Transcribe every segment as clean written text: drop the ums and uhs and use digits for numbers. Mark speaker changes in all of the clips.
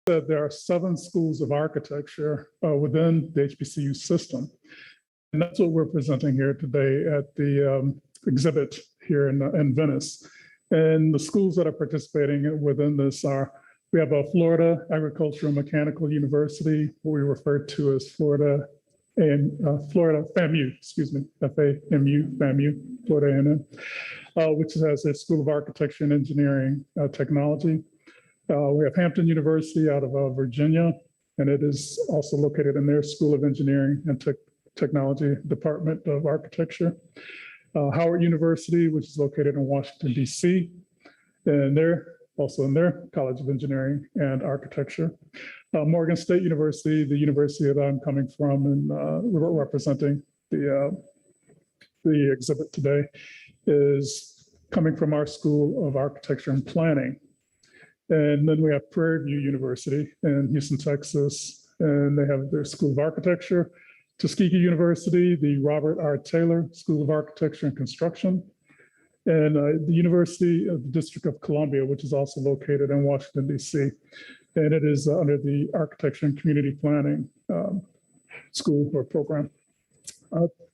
Speaker 1: said, there are 7 schools of architecture within the HBCU system. And that's what we're presenting here today at the exhibit here in Venice. And the schools that are participating within this are, we have a Florida Agricultural and Mechanical University, what we refer to as Florida FAMU, excuse me, FAMU, Florida A&M, which has a School of Architecture and Engineering Technology. We have Hampton University out of Virginia, and it is also located in their School of Engineering and Technology Department of Architecture. Howard University, which is located in Washington, D.C., and they're also in their College of Engineering and Architecture. Morgan State University, the university that I'm coming from, and we're representing the exhibit today, is coming from our School of Architecture and Planning. And then we have Prairie View University in Houston, Texas, and they have their School of Architecture. Tuskegee University, the Robert R. Taylor School of Architecture and Construction, and the University of the District of Columbia, which is also located in Washington, D.C. And it is under the Architecture and Community Planning school or program.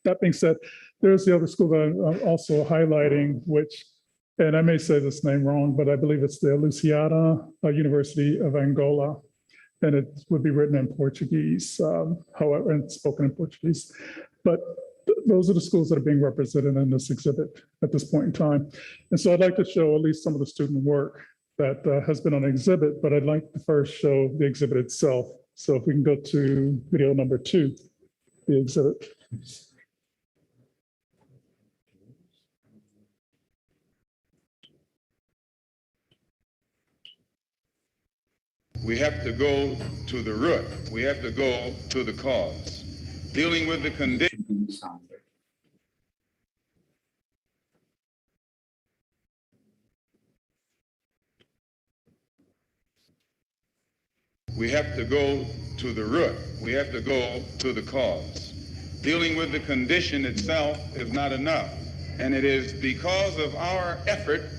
Speaker 1: That being said, there's the other school that I'm also highlighting, which, and I may say this name wrong, but I believe it's the Louisiana University of Angola. And it would be written in Portuguese, however, and spoken in Portuguese. But those are the schools that are being represented in this exhibit at this point in time. And so I'd like to show at least some of the student work that has been on exhibit, but I'd like to first show the exhibit itself. So if we can go to video number 2, the exhibit.
Speaker 2: We have to go to the root. We have to go to the cause. Dealing with the condition. We have to go to the root. We have to go to the cause. Dealing with the condition itself is not enough. And it is because of our effort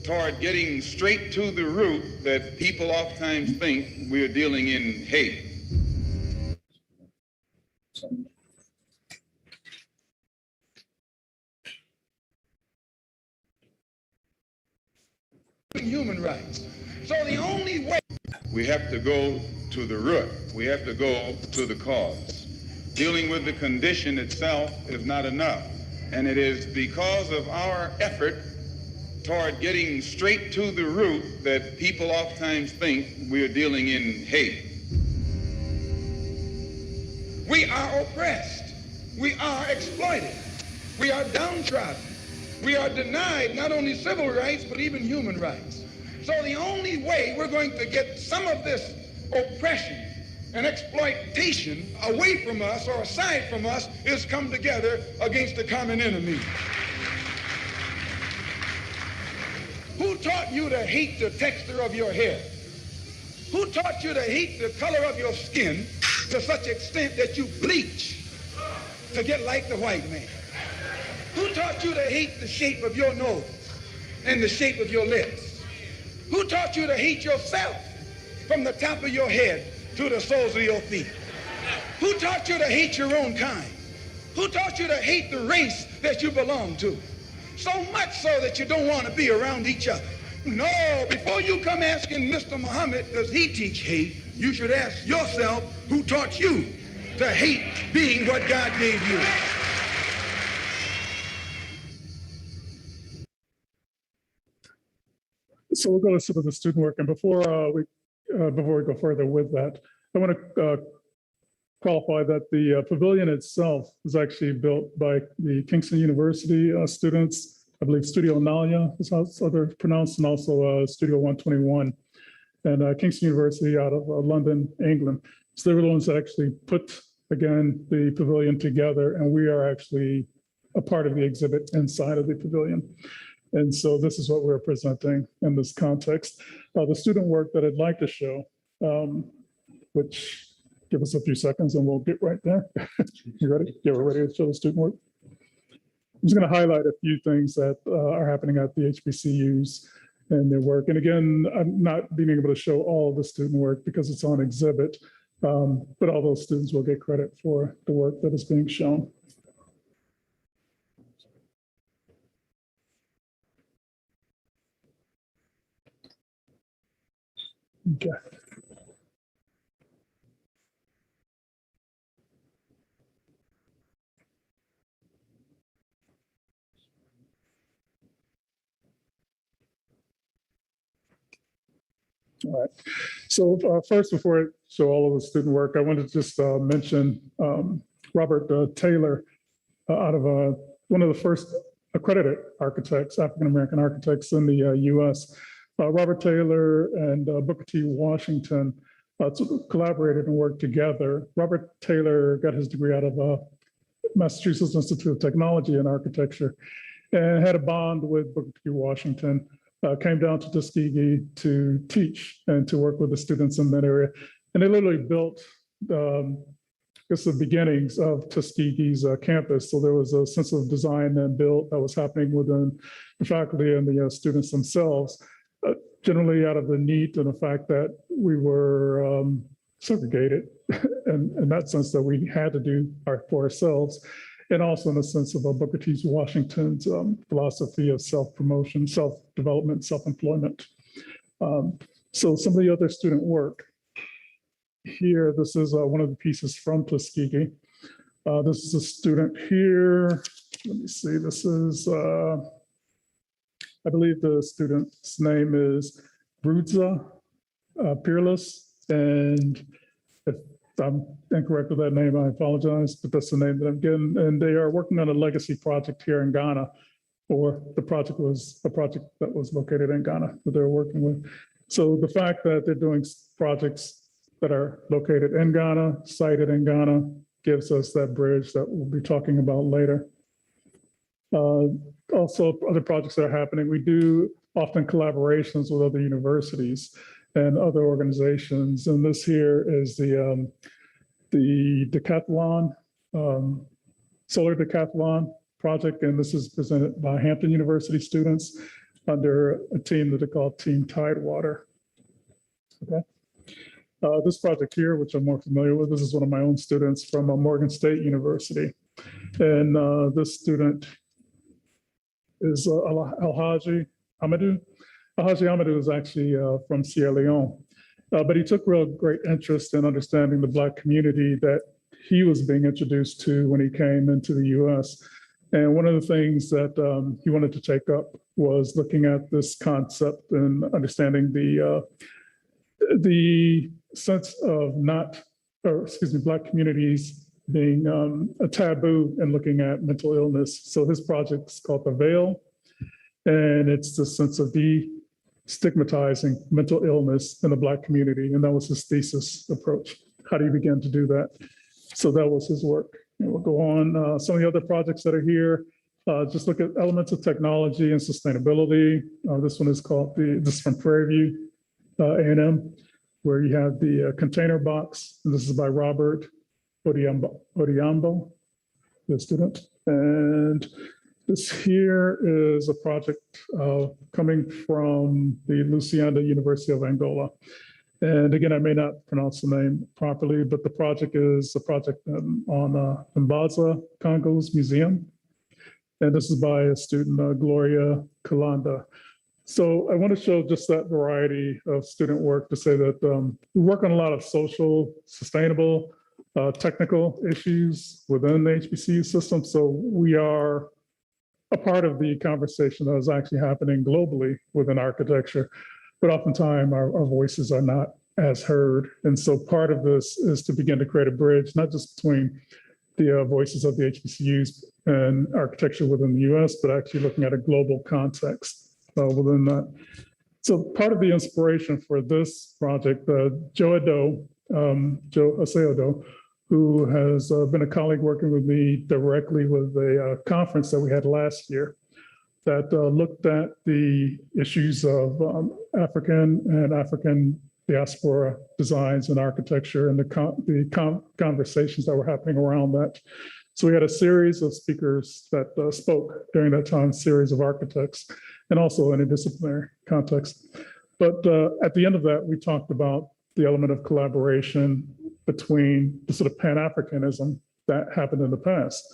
Speaker 2: toward getting straight to the root that people oftentimes think we're dealing in hate. Human rights. So the only way we have to go to the root. We have to go to the cause. Dealing with the condition itself is not enough. And it is because of our effort toward getting straight to the root that people oftentimes think we're dealing in hate. We are oppressed. We are exploited. We are downtrodden. We are denied not only civil rights, but even human rights. So the only way we're going to get some of this oppression and exploitation away from us or aside from us is come together against the common enemy. Who taught you to hate the texture of your hair? Who taught you to hate the color of your skin to such extent that you bleach to get like the white man? Who taught you to hate the shape of your nose and the shape of your lips? Who taught you to hate yourself from the top of your head to the soles of your feet? Who taught you to hate your own kind? Who taught you to hate the race that you belong to? So much so that you don't want to be around each other. No, before you come asking Mr. Muhammad, does he teach hate, you should ask yourself, who taught you to hate being what God gave you?
Speaker 1: So we'll go to some of the student work. And before we go further with that, I want to qualify that the pavilion itself was actually built by the Kingston University students. I believe Studio NYALI is how they're pronounced, and also Studio 121, and Kingston University out of London, England. So they were the ones that actually put, again, the pavilion together, and we are actually a part of the exhibit inside of the pavilion. And so this is what we're presenting in this context. The student work that I'd like to show, which give us a few seconds and we'll get right there. You ready? Yeah, we're ready to show the student work. I'm just going to highlight a few things that are happening at the HBCUs. and their work. And again, I'm not being able to show all of the student work because it's on exhibit, but all those students will get credit for the work that is being shown. Okay. All right. So first, before I show all of the student work, I wanted to just mention Robert Taylor out of one of the first accredited architects, African-American architects in the US. Robert Taylor and Booker T. Washington collaborated and worked together. Robert Taylor got his degree out of Massachusetts Institute of Technology and Architecture and had a bond with Booker T. Washington. Came down to Tuskegee to teach and to work with the students in that area. And they literally built the beginnings of Tuskegee's campus. So there was a sense of design and build that was happening within the faculty and the students themselves, generally out of the need and the fact that we were segregated in that sense that we had to do for ourselves. And also in the sense of Booker T. Washington's philosophy of self-promotion, self-development, self-employment. So some of the other student work here, this is one of the pieces from Tuskegee. This is a student here. Let me see, this is, I believe the student's name is Brudza Peerless. And if I'm incorrect with that name, I apologize, but that's the name that I'm getting. And they are working on a legacy project here in Ghana, or the project was a project that was located in Ghana that they're working with. So the fact that they're doing projects that are located in Ghana, sited in Ghana, gives us that bridge that we'll be talking about later. Also, other projects that are happening, we do often collaborations with other universities and other organizations. And this here is the decathlon, solar decathlon project. And this is presented by Hampton University students under a team that they call Team Tidewater. Okay. This project here, which I'm more familiar with, this is one of my own students from Morgan State University. And this student is Alhaji Amadou. Alhaji Amadou is actually from Sierra Leone, but he took real great interest in understanding the Black community that he was being introduced to when he came into the US. And one of the things that he wanted to take up was looking at this concept and understanding the sense of Black communities being a taboo and looking at mental illness. So his project is called The Veil, and it's the sense of stigmatizing mental illness in the Black community. And that was his thesis approach. How do you begin to do that? So that was his work. And we'll go on. Some of the other projects that are here, just look at elements of technology and sustainability. This one is called this is from Prairie View A&M, where you have the container box. And this is by Robert Odiambo, the student. And this here is a project coming from the Luciana University of Angola. And again, I may not pronounce the name properly, but the project is a project on Mbaza Congo's museum. And this is by a student, Gloria Kalanda. So I want to show just that variety of student work to say that we work on a lot of social, sustainable, technical issues within the HBCU system. So we are a part of the conversation that is actually happening globally within architecture, but oftentimes our voices are not as heard. And so part of this is to begin to create a bridge, not just between the voices of the HBCUs and architecture within the US, but actually looking at a global context within that. So part of the inspiration for this project, Joe Aseodo, who has been a colleague working with me directly with a conference that we had last year that looked at the issues of African and African diaspora designs and architecture and the conversations that were happening around that. So we had a series of speakers that spoke during that time, series of architects, and also in a disciplinary context. But at the end of that, we talked about the element of collaboration between the sort of Pan-Africanism that happened in the past.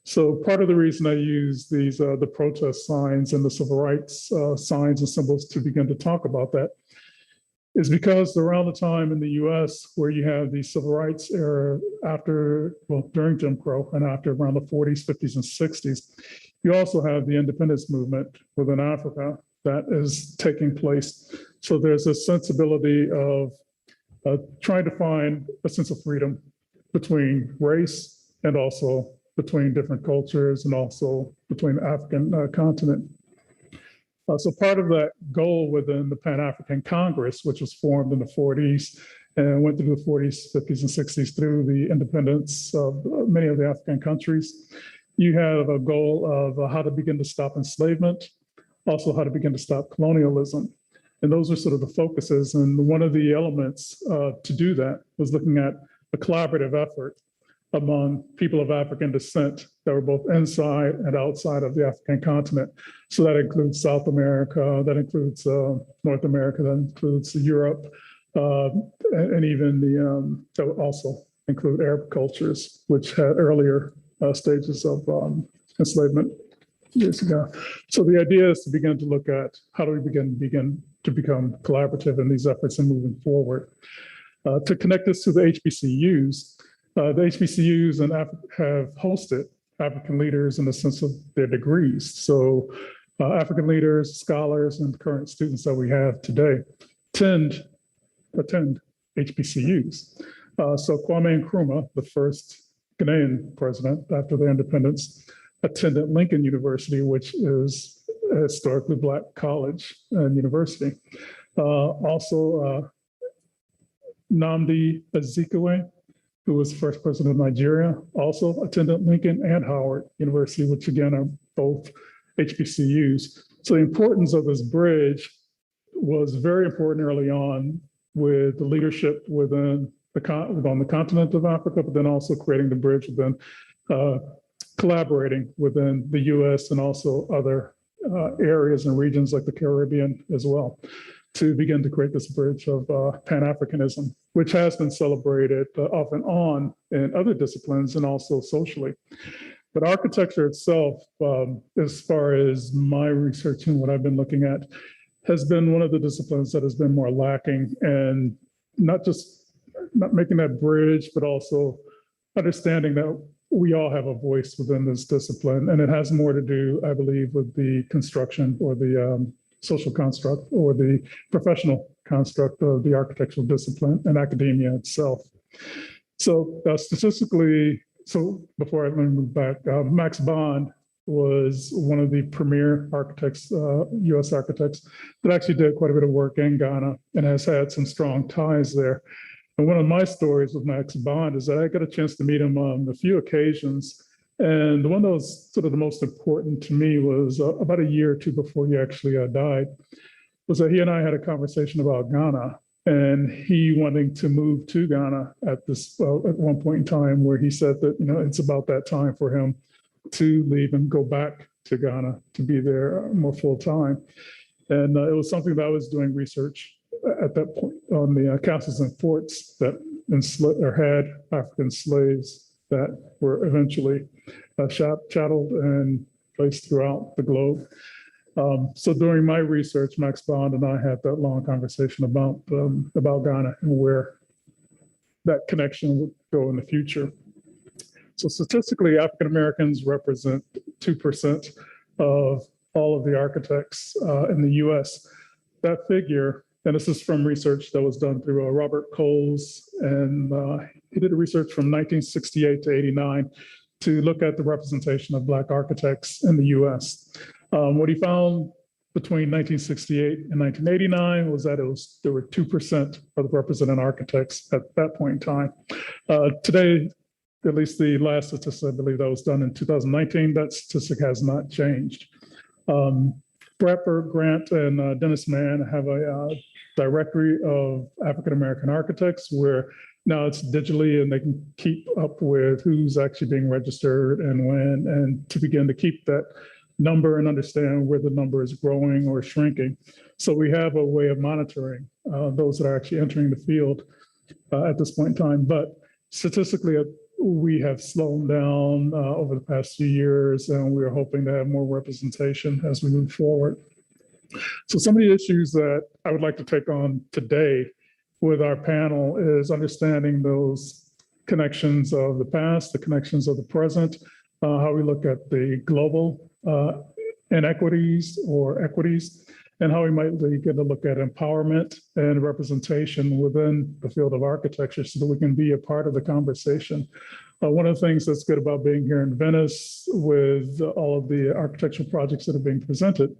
Speaker 1: So part of the reason I use these, the protest signs and the civil rights signs and symbols to begin to talk about that is because around the time in the US where you have the civil rights era after, well, during Jim Crow and after around the 40s, 50s, and 60s, you also have the independence movement within Africa that is taking place. So there's a sensibility of trying to find a sense of freedom between race and also between different cultures and also between the African continent. So part of that goal within the Pan-African Congress, which was formed in the 40s and went through the 40s, 50s, and 60s through the independence of many of the African countries, you have a goal of how to begin to stop enslavement, also how to begin to stop colonialism. And those are sort of the focuses. And one of the elements to do that was looking at a collaborative effort among people of African descent that were both inside and outside of the African continent. So that includes South America, that includes North America, that includes Europe, and even that would also include Arab cultures, which had earlier stages of enslavement years ago. So the idea is to begin to look at how do we begin to become collaborative in these efforts and moving forward. To connect this to the HBCUs, the HBCUs have hosted African leaders in the sense of their degrees. So African leaders, scholars, and current students that we have today attend HBCUs. So Kwame Nkrumah, the first Ghanaian president after their independence, attended Lincoln University, which is a historically Black college and university. Also, Nnamdi Azikiwe, who was first president of Nigeria, also attended Lincoln and Howard University, which again are both HBCUs. So the importance of this bridge was very important early on with the leadership within on the continent of Africa, but then also creating the bridge within collaborating within the US and also other areas and regions like the Caribbean as well, to begin to create this bridge of Pan-Africanism, which has been celebrated off and on in other disciplines and also socially. But architecture itself, as far as my research and what I've been looking at, has been one of the disciplines that has been more lacking, and not making that bridge, but also understanding that we all have a voice within this discipline. And it has more to do, I believe, with the construction or the social construct or the professional construct of the architectural discipline and academia itself. So statistically, so before I move back, Max Bond was one of the premier architects, US architects, that actually did quite a bit of work in Ghana and has had some strong ties there. And one of my stories with Max Bond is that I got a chance to meet him on a few occasions. And the one that was sort of the most important to me was about a year or two before he actually died, was that he and I had a conversation about Ghana and he wanting to move to Ghana at one point in time, where he said that, it's about that time for him to leave and go back to Ghana to be there more full time. And it was something that I was doing research at that point on the castles and forts that had African slaves that were eventually chatteled and placed throughout the globe. So during my research, Max Bond and I had that long conversation about Ghana and where that connection would go in the future. So statistically, African Americans represent 2% of all of the architects in the US. That figure, and this is from research that was done through Robert Coles, and he did research from 1968 to 89 to look at the representation of Black architects in the US. What he found between 1968 and 1989 was that there were 2% of the represented architects at that point in time. Today, at least the last statistic, I believe that was done in 2019, that statistic has not changed. Bradford Grant and Dennis Mann have a directory of African-American architects where Now it's digitally, and they can keep up with who's actually being registered and when, and to begin to keep that number and understand where the number is growing or shrinking. So we have a way of monitoring those that are actually entering the field at this point in time. But statistically, we have slowed down over the past few years, and we're hoping to have more representation as we move forward. So some of the issues that I would like to take on today with our panel is understanding those connections of the past, the connections of the present, how we look at the global inequities or equities, and how we might get a look at empowerment and representation within the field of architecture so that we can be a part of the conversation. One of the things that's good about being here in Venice with all of the architectural projects that are being presented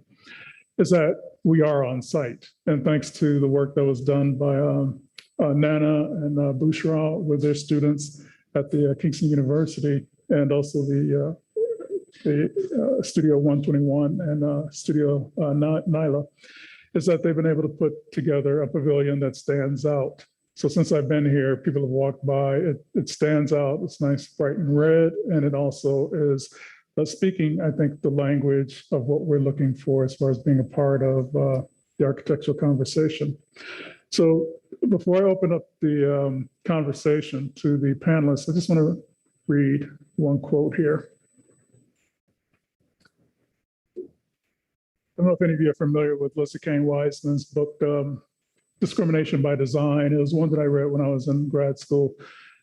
Speaker 1: is that we are on site. And thanks to the work that was done by Nana and Bushra with their students at the Kingston University, and also the Studio 121 and Studio NYALI, is that they've been able to put together a pavilion that stands out. So since I've been here, people have walked by, it stands out, it's nice, bright and red, and it also is speaking, I think, the language of what we're looking for as far as being a part of the architectural conversation. So before I open up the conversation to the panelists, I just want to read one quote here. I don't know if any of you are familiar with Lissa Kane Wiseman's book, Discrimination by Design. It was one that I read when I was in grad school,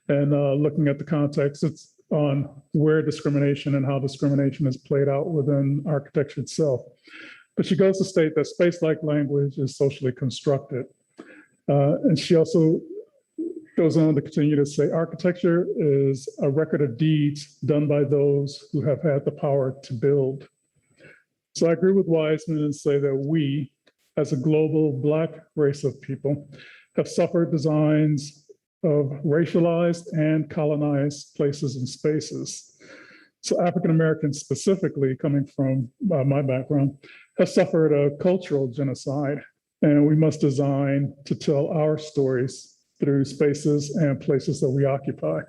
Speaker 1: and looking at the context, it's on where discrimination and how discrimination is played out within architecture itself. But she goes to state that space-like language is socially constructed. And she also goes on to continue to say, architecture is a record of deeds done by those who have had the power to build. So I agree with Wiseman and say that we, as a global Black race of people, have suffered designs of racialized and colonized places and spaces. So African Americans specifically, coming from my background, have suffered a cultural genocide, and we must design to tell our stories through spaces and places that we occupy,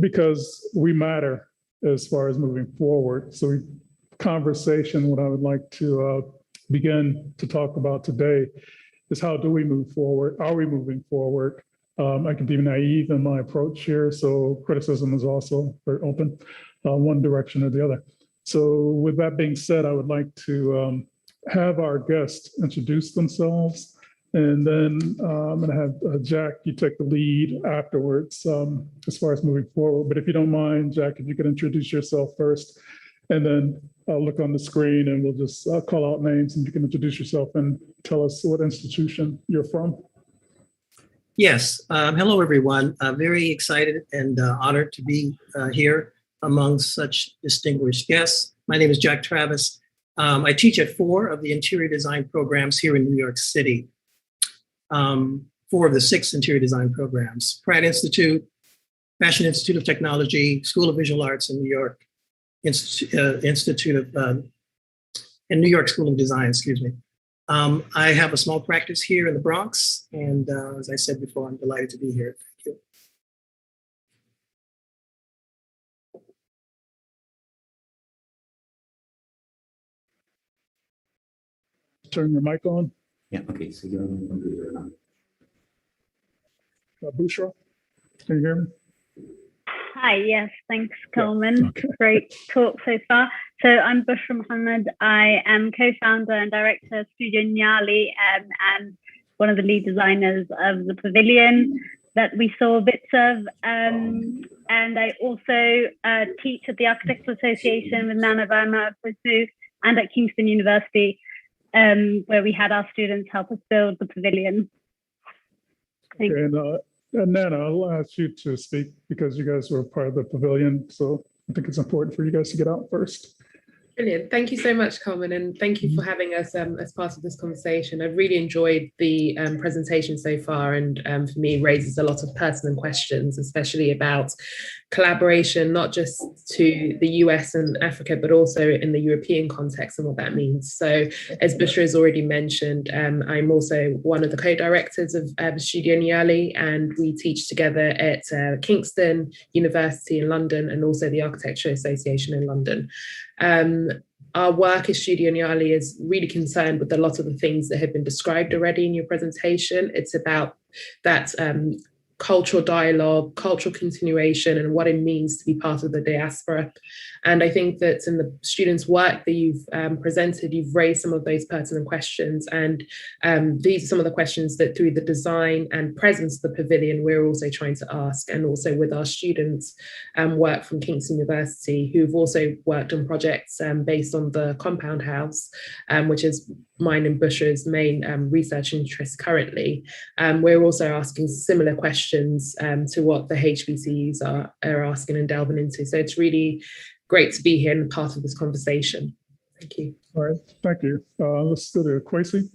Speaker 1: because we matter as far as moving forward. So conversation, what I would like to begin to talk about today is how do we move forward? Are we moving forward? I can be naive in my approach here, so criticism is also very open, one direction or the other. So with that being said, I would like to have our guests introduce themselves, and then I'm going to have Jack, you take the lead afterwards as far as moving forward. But if you don't mind, Jack, if you could introduce yourself first, and then I'll look on the screen and we'll just call out names, and you can introduce yourself and tell us what institution you're from.
Speaker 3: Yes. Hello, everyone. I'm very excited and honored to be here among such distinguished guests. My name is Jack Travis. I teach at 4 of the interior design programs here in New York City. 4 of the 6 interior design programs: Pratt Institute, Fashion Institute of Technology, School of Visual Arts in New York, Institute of, and New York School of Design, excuse me. I have a small practice here in the Bronx, and as I said before, I'm delighted to be here. Thank you.
Speaker 1: Turn your mic on.
Speaker 4: Yeah, okay, so you're on the computer now.
Speaker 1: Bushra, can you hear me?
Speaker 5: Hi, yes, thanks, Coleman.
Speaker 1: Okay.
Speaker 5: Great talk so far. So I'm Bushra Mohammed. I am co-founder and director of Studio NYALI, and one of the lead designers of the pavilion that we saw bits of. And I also teach at the Architectural Association with Nana Varma and at Kingston University, where we had our students help us build the pavilion. Thanks.
Speaker 1: Okay, and Nana, I'll ask you to speak because you guys were part of the pavilion. So I think it's important for you guys to get out first.
Speaker 6: Brilliant. Thank you so much, Coleman, and thank you for having us as part of this conversation. I've really enjoyed the presentation so far, and for me raises a lot of pertinent questions, especially about collaboration, not just to the US and Africa, but also in the European context and what that means. So as Bushra has already mentioned, I'm also one of the co-directors of Studio NYALI, and we teach together at Kingston University in London and also the Architecture Association in London. Our work at Studio NYALI is really concerned with a lot of the things that have been described already in your presentation. It's about that cultural dialogue, cultural continuation, and what it means to be part of the diaspora. And I think that in the students' work that you've presented, you've raised some of those pertinent questions. And these are some of the questions that through the design and presence of the pavilion, we're also trying to ask, and also with our students work from Kingston University, who've also worked on projects based on the compound house, which is mine and Bushra's main research interest currently. We're also asking similar questions to what the HBCUs are asking and delving into. So it's really great to be here and part of this conversation. Thank you.
Speaker 1: All right, thank you. Let's go to Kwesi,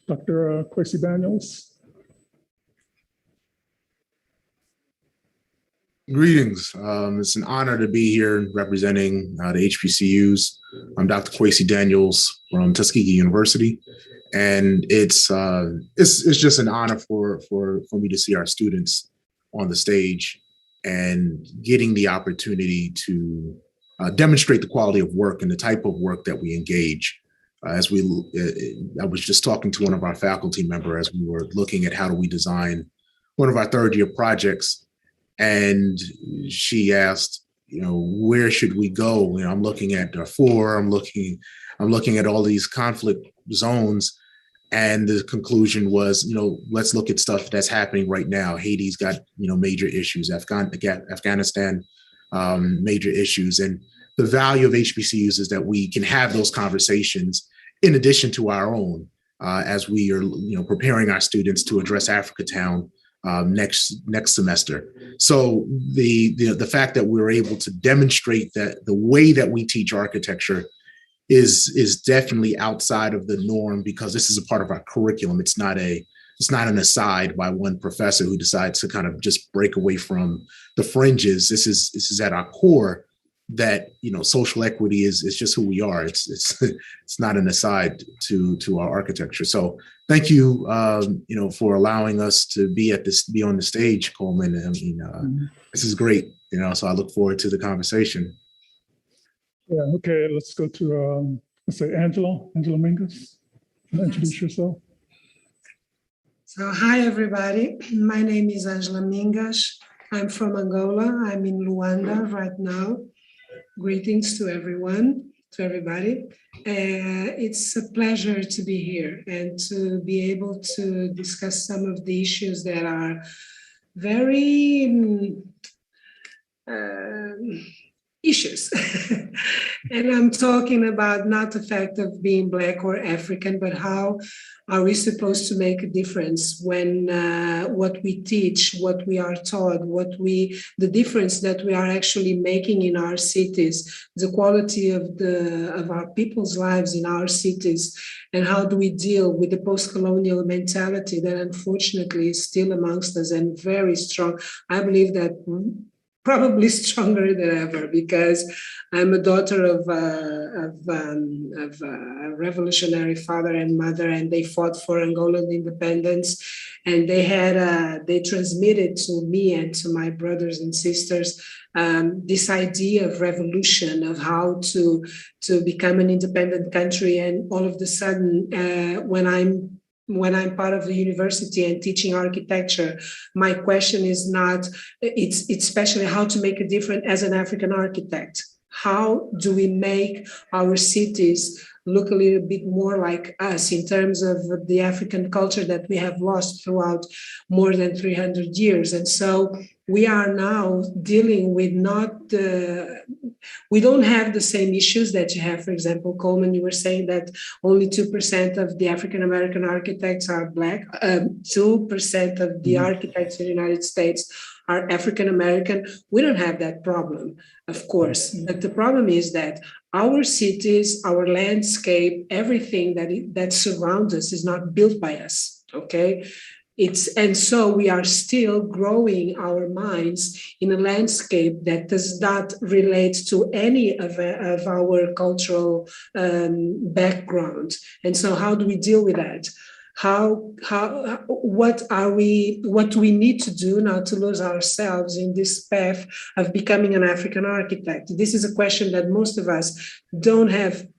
Speaker 1: Dr. Kwesi Daniels.
Speaker 7: Greetings. It's an honor to be here representing the HBCUs. I'm Dr. Kwesi Daniels from Tuskegee University, and it's just an honor for me to see our students on the stage and getting the opportunity to demonstrate the quality of work and the type of work that we engage. I was just talking to one of our faculty members as we were looking at how do we design one of our third-year projects. And she asked, where should we go? I'm looking at Darfur, I'm looking at all these conflict zones. And the conclusion was, let's look at stuff that's happening right now. Haiti's got, major issues, Afghanistan, major issues. And the value of HBCUs is that we can have those conversations in addition to our own as we are, preparing our students to address Africa Town next semester. So the fact that we're able to demonstrate that the way that we teach architecture is definitely outside of the norm, because this is a part of our curriculum. It's not an aside by one professor who decides to kind of just break away from the fringes. This is at our core, that social equity is just who we are. It's not an aside to our architecture. So thank you for allowing us to be on the stage, Coleman. I mean, this is great. So I look forward to the conversation.
Speaker 1: Yeah. Okay. Let's go to let's say Angela Mingus. Introduce yourself.
Speaker 8: So hi everybody. My name is Angela Mingas. I'm from Angola. I'm in Luanda right now. Greetings to everyone, to everybody. It's a pleasure to be here and to be able to discuss some of the issues that are very issues. And I'm talking about not the fact of being Black or African, but how are we supposed to make a difference when what we teach, what we are taught, the difference that we are actually making in our cities, the quality of our people's lives in our cities, and how do we deal with the post-colonial mentality that unfortunately is still amongst us and very strong. I believe that probably stronger than ever, because I'm a daughter of a revolutionary father and mother, and they fought for Angolan independence, and they transmitted to me and to my brothers and sisters this idea of revolution, of how to become an independent country. And all of a sudden, when I'm part of the university and teaching architecture, my question is not, it's especially how to make a difference as an African architect. How do we make our cities look a little bit more like us in terms of the African culture that we have lost throughout more than 300 years? And so we are now dealing with we don't have the same issues that you have. For example, Coleman, you were saying that only 2% of the African-American architects are Black. 2% of the architects in the United States are African American. We don't have that problem, of course. But the problem is that our cities, our landscape, everything that surrounds us is not built by us, okay? And so we are still growing our minds in a landscape that does not relate to any of our cultural background. And so how do we deal with that? What do we need to do not to lose ourselves in this path of becoming an African architect? This is a question that most of us don't have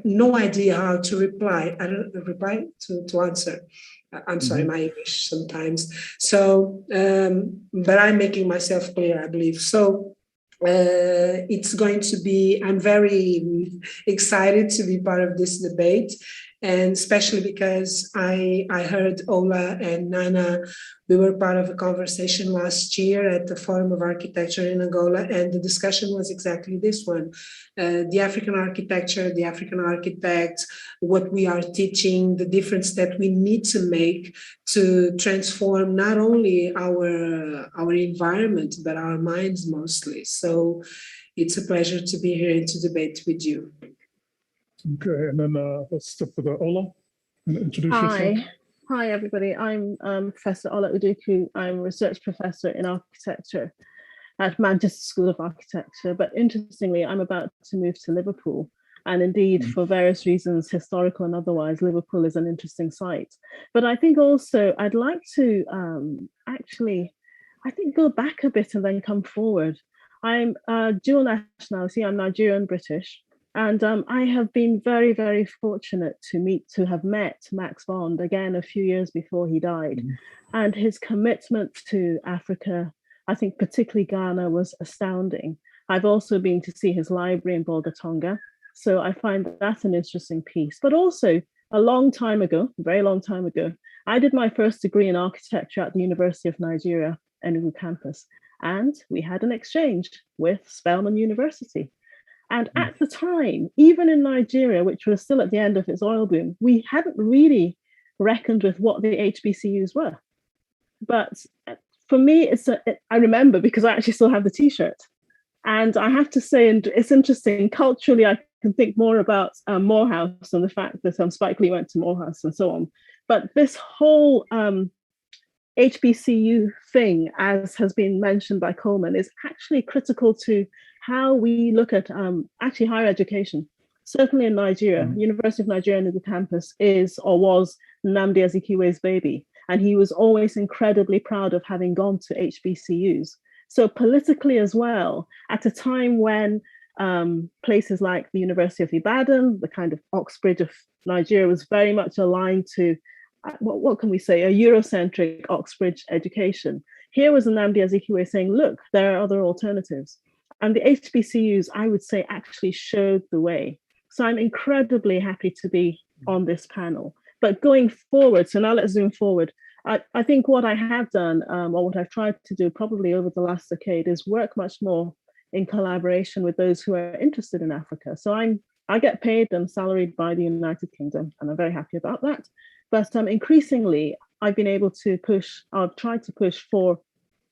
Speaker 8: no idea how to answer. I'm sorry, my English sometimes. So, but I'm making myself clear, I believe. So it's going to be, I'm very excited to be part of this debate. And especially because I heard Ola and Nana, we were part of a conversation last year at the Forum of Architecture in Angola, and the discussion was exactly this one. The African architecture, the African architect, what we are teaching, the difference that we need to make to transform not only our environment, but our minds mostly. So it's a pleasure to be here and to debate with you.
Speaker 1: Okay, and then let's start with Ola and introduce yourself.
Speaker 9: Hi everybody. I'm Professor Ola Uduku. I'm a research professor in architecture at Manchester School of Architecture. But interestingly, I'm about to move to Liverpool. And indeed, for various reasons, historical and otherwise, Liverpool is an interesting site. But I think also I'd like to go back a bit and then come forward. I'm dual nationality. I'm Nigerian British. And I have been very, very fortunate to have met Max Bond again a few years before he died. And his commitment to Africa, I think particularly Ghana, was astounding. I've also been to see his library in Bolgatonga. So I find that an interesting piece. But also a long time ago, a very long time ago, I did my first degree in architecture at the University of Nigeria, Enugu campus. And we had an exchange with Spelman University. And at the time, even in Nigeria, which was still at the end of its oil boom, we hadn't really reckoned with what the HBCUs were. But for me, I remember because I actually still have the T-shirt. And I have to say, and it's interesting, culturally, I can think more about Morehouse and the fact that Spike Lee went to Morehouse and so on. But this whole HBCU thing, as has been mentioned by Coleman, is actually critical to how we look at actually higher education. Certainly in Nigeria, University of Nigeria Enugu campus is or was Nnamdi Azikiwe's baby. And he was always incredibly proud of having gone to HBCUs. So politically as well, at a time when places like the University of Ibadan, the kind of Oxbridge of Nigeria, was very much aligned to, what can we say, a Eurocentric Oxbridge education. Here was Nnamdi Azikiwe saying, look, there are other alternatives. And the HBCUs, I would say, actually showed the way. So I'm incredibly happy to be on this panel. But going forward, so now let's zoom forward. I think what I have done, or what I've tried to do probably over the last decade, is work much more in collaboration with those who are interested in Africa. So I get paid and salaried by the United Kingdom, and I'm very happy about that. But increasingly, I've been able to I've tried to push for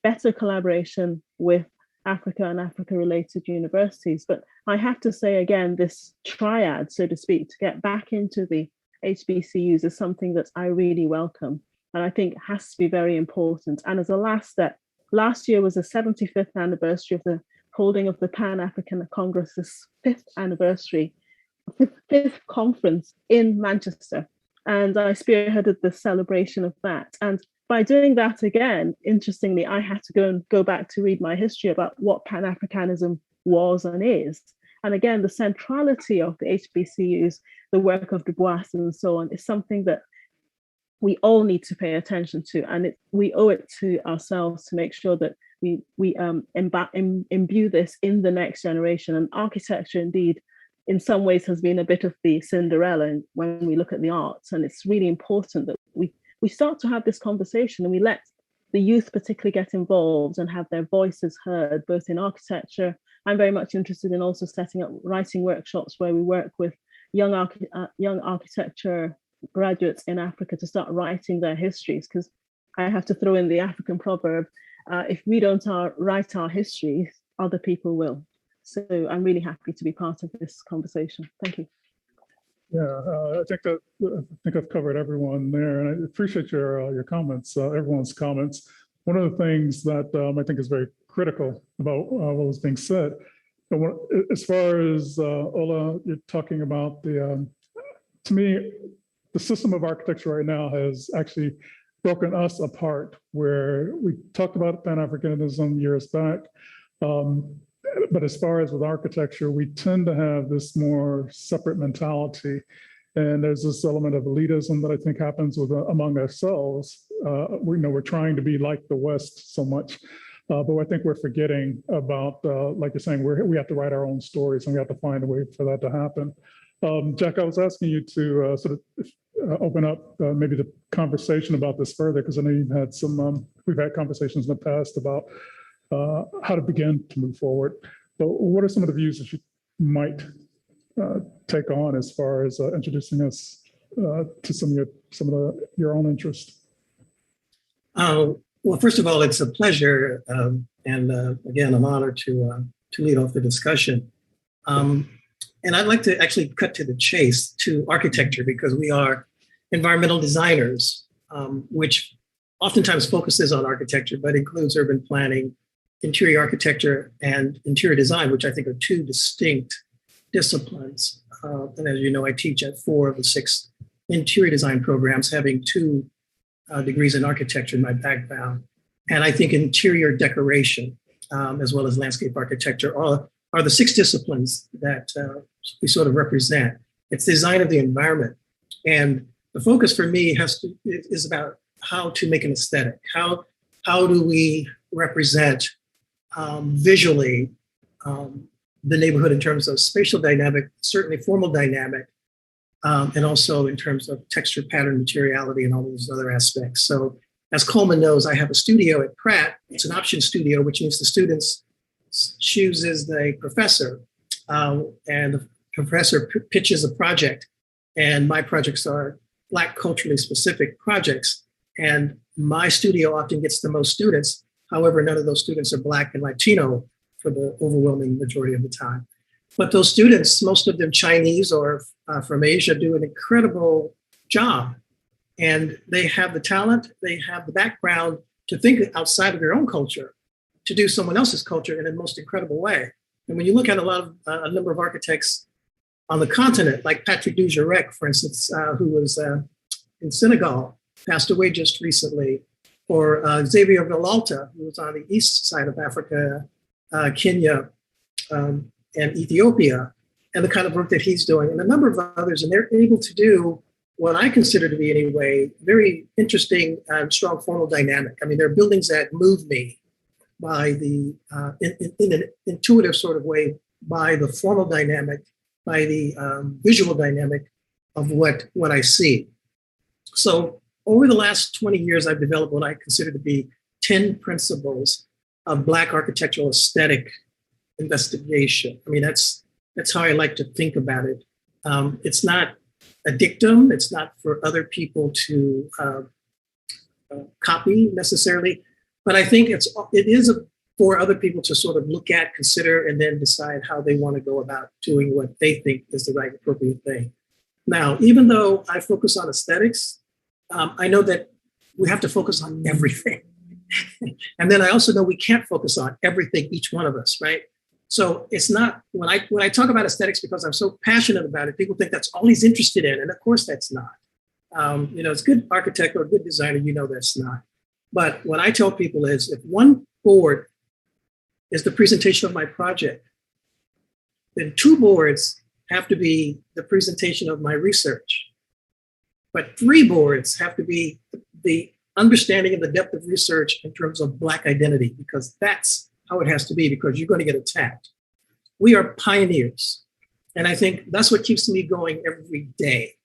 Speaker 9: better collaboration with Africa and Africa-related universities. But I have to say, again, this triad, so to speak, to get back into the HBCUs is something that I really welcome, and I think has to be very important. And as a last step, last year was the 75th anniversary of the holding of the Pan-African Congress's 5th anniversary, 5th conference in Manchester. And I spearheaded the celebration of that. And by doing that again, interestingly, I had to go back to read my history about what Pan-Africanism was and is. And again, the centrality of the HBCUs, the work of Du Bois and so on, is something that we all need to pay attention to. And we owe it to ourselves to make sure that we imbue this in the next generation. And architecture, indeed, in some ways has been a bit of the Cinderella when we look at the arts. And it's really important that we start to have this conversation and we let the youth particularly get involved and have their voices heard, both in architecture. I'm very much interested in also setting up writing workshops where we work with young architecture graduates in Africa to start writing their histories, because I have to throw in the African proverb, if we don't write our history, other people will. So I'm really happy to be part of this conversation. Thank you.
Speaker 1: Yeah, I think I've covered everyone there, and I appreciate your comments, everyone's comments. One of the things that I think is very critical about what was being said, as far as Ola, you're talking about to me, the system of architecture right now has actually broken us apart, where we talked about Pan-Africanism years back. But as far as with architecture, we tend to have this more separate mentality. And there's this element of elitism that I think happens among ourselves. We're trying to be like the West so much, but I think we're forgetting about, like you're saying, we have to write our own stories, and we have to find a way for that to happen. Jack, I was asking you to sort of open up maybe the conversation about this further, because I know you've had we've had conversations in the past about how to begin to move forward. But what are some of the views that you might take on as far as introducing us to some of your own interests?
Speaker 3: Well, first of all, it's a pleasure and again, an honor to lead off the discussion. And I'd like to actually cut to the chase to architecture, because we are environmental designers, which oftentimes focuses on architecture, but includes urban planning, interior architecture, and interior design, which I think are two distinct disciplines. And as you know, I teach at 4 of the 6 interior design programs, having 2 degrees in architecture in my background. And I think interior decoration, as well as landscape architecture, are the 6 disciplines that we sort of represent. It's design of the environment. And the focus for me is about how to make an aesthetic. How do we represent visually the neighborhood in terms of spatial dynamic, certainly formal dynamic, and also in terms of texture, pattern, materiality, and all those other aspects. So as Coleman knows, I have a studio at Pratt. It's an option studio, which means the students chooses the professor, and the professor pitches a project, and my projects are Black culturally specific projects, and my studio often gets the most students. However, none of those students are Black and Latino for the overwhelming majority of the time. But those students, most of them Chinese or from Asia, do an incredible job. And they have the talent, they have the background to think outside of their own culture, to do someone else's culture in a most incredible way. And when you look at a number of architects on the continent, like Patrick Dujarric, for instance, who was in Senegal, passed away just recently, or Xavier Villalta, who was on the east side of Africa, Kenya, and Ethiopia, and the kind of work that he's doing, and a number of others, and they're able to do what I consider to be, anyway, very interesting and strong formal dynamic. I mean, there are buildings that move me by the, in an intuitive sort of way, by the formal dynamic, by the visual dynamic of what I see. So over the last 20 years, I've developed what I consider to be 10 principles of Black architectural aesthetic investigation. I mean, that's how I like to think about it. It's not a dictum. It's not for other people to copy necessarily, but I think it is for other people to sort of look at, consider, and then decide how they want to go about doing what they think is the right appropriate thing. Now, even though I focus on aesthetics, I know that we have to focus on everything. And then I also know we can't focus on everything, each one of us, right? So it's not, when I talk about aesthetics, because I'm so passionate about it, people think that's all he's interested in. And of course that's not. It's good architect or a good designer, that's not. But what I tell people is, if one board is the presentation of my project, then 2 boards have to be the presentation of my research. But 3 boards have to be the understanding of the depth of research in terms of Black identity, because that's how it has to be, because you're going to get attacked. We are pioneers. And I think that's what keeps me going every day,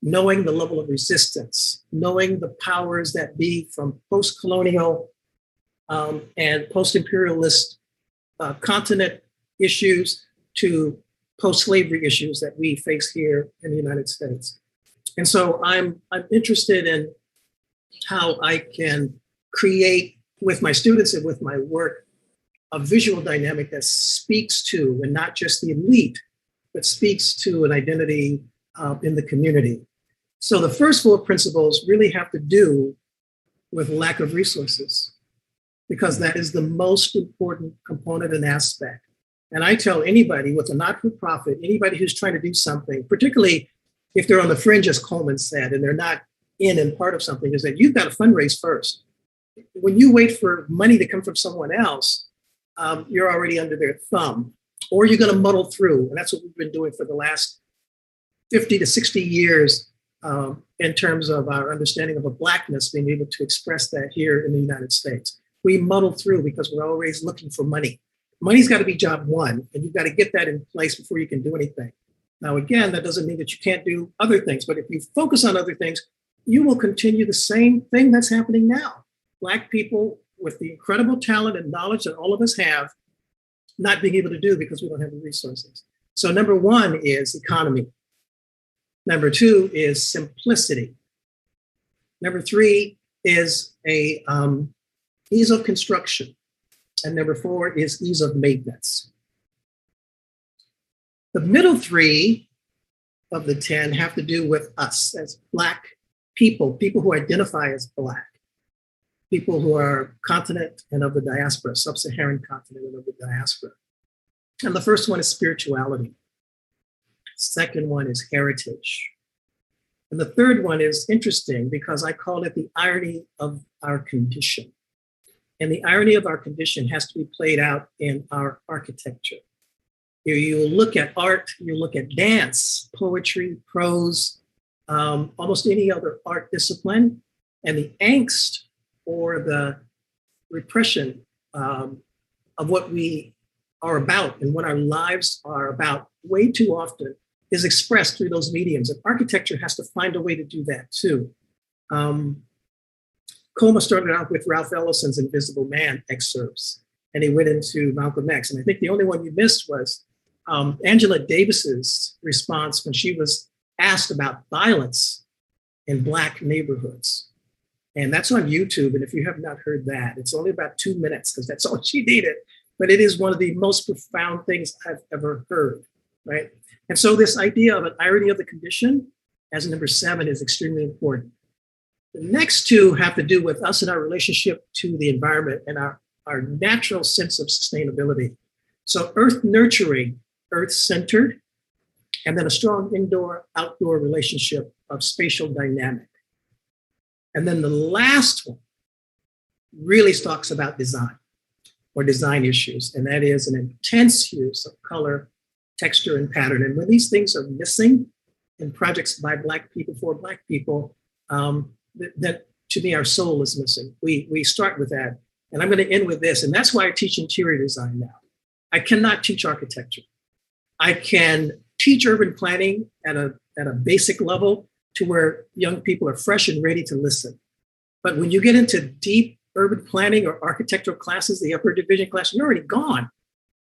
Speaker 3: knowing the level of resistance, knowing the powers that be from post-colonial and post-imperialist continent issues to post-slavery issues that we face here in the United States. And so I'm interested in how I can create with my students and with my work, a visual dynamic that speaks to, and not just the elite, but speaks to an identity in the community. So the first 4 principles really have to do with lack of resources, because that is the most important component and aspect. And I tell anybody with a not-for-profit, anybody who's trying to do something, particularly if they're on the fringe, as Coleman said, and they're not in and part of something, is that you've got to fundraise first. When you wait for money to come from someone else, you're already under their thumb, or you're going to muddle through. And that's what we've been doing for the last 50 to 60 years in terms of our understanding of a Blackness, being able to express that here in the United States. We muddle through because we're always looking for money. Money's got to be job one, and you've got to get that in place before you can do anything. Now, again, that doesn't mean that you can't do other things, but if you focus on other things, you will continue the same thing that's happening now. Black people with the incredible talent and knowledge that all of us have, not being able to do because we don't have the resources. So number 1 is economy. Number 2 is simplicity. Number 3 is ease of construction. And number 4 is ease of maintenance. The middle 3 of the 10 have to do with us as Black people, people who identify as Black, people who are continent and of the diaspora, sub-Saharan continent and of the diaspora. And the first one is spirituality. Second one is heritage. And the third one is interesting because I call it the irony of our condition. And the irony of our condition has to be played out in our architecture. You look at art, you look at dance, poetry, prose, almost any other art discipline, and the angst or the repression of what we are about and what our lives are about way too often is expressed through those mediums. And architecture has to find a way to do that too. Coma started out with Ralph Ellison's Invisible Man excerpts, and he went into Malcolm X. And I think the only one you missed was Angela Davis's response when she was asked about violence in Black neighborhoods. And that's on YouTube. And if you have not heard that, it's only about 2 minutes because that's all she needed. But it is one of the most profound things I've ever heard, right? And so this idea of an irony of the condition as number 7 is extremely important. The next 2 have to do with us and our relationship to the environment and our natural sense of sustainability. So earth nurturing, earth centered, and then a strong indoor-outdoor relationship of spatial dynamic. And then the last one really talks about design or design issues, and that is an intense use of color, texture, and pattern. And when these things are missing in projects by Black people for Black people, that to me, our soul is missing. We start with that. And I'm going to end with this. And that's why I teach interior design now. I cannot teach architecture. I can teach urban planning at a basic level to where young people are fresh and ready to listen. But when you get into deep urban planning or architectural classes, the upper division class, you're already gone.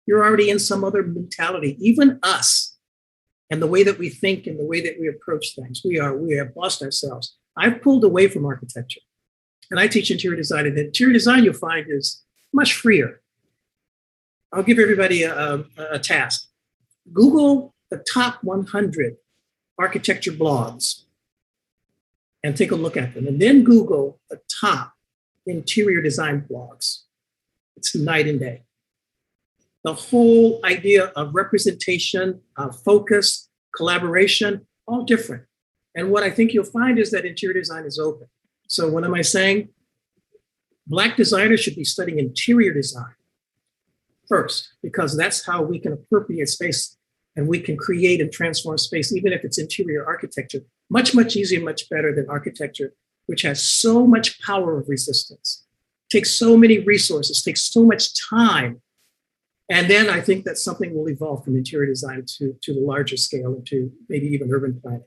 Speaker 3: You're already in some other mentality. Even us and the way that we think and the way that we approach things, we have lost ourselves. I've pulled away from architecture and I teach interior design. And interior design you'll find is much freer. I'll give everybody a task. Google the top 100 architecture blogs and take a look at them. And then Google the top interior design blogs. It's night and day. The whole idea of representation, focus, collaboration, all different. And what I think you'll find is that interior design is open. So what am I saying? Black designers should be studying interior design first, because that's how we can appropriate space and we can create and transform space, even if it's interior architecture, much, much easier, much better than architecture, which has so much power of resistance, takes so many resources, takes so much time. And then I think that something will evolve from interior design to the larger scale and to maybe even urban planning.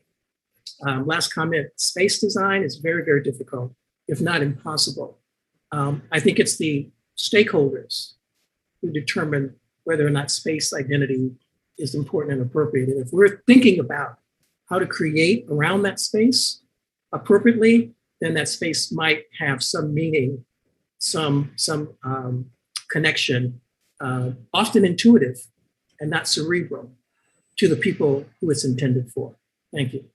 Speaker 3: Last comment, space design is very, very difficult, if not impossible. I think it's the stakeholders who determine whether or not space identity is important and appropriate. And if we're thinking about how to create around that space appropriately, then that space might have some meaning some connection, often intuitive and not cerebral, to the people who it's intended for. Thank you.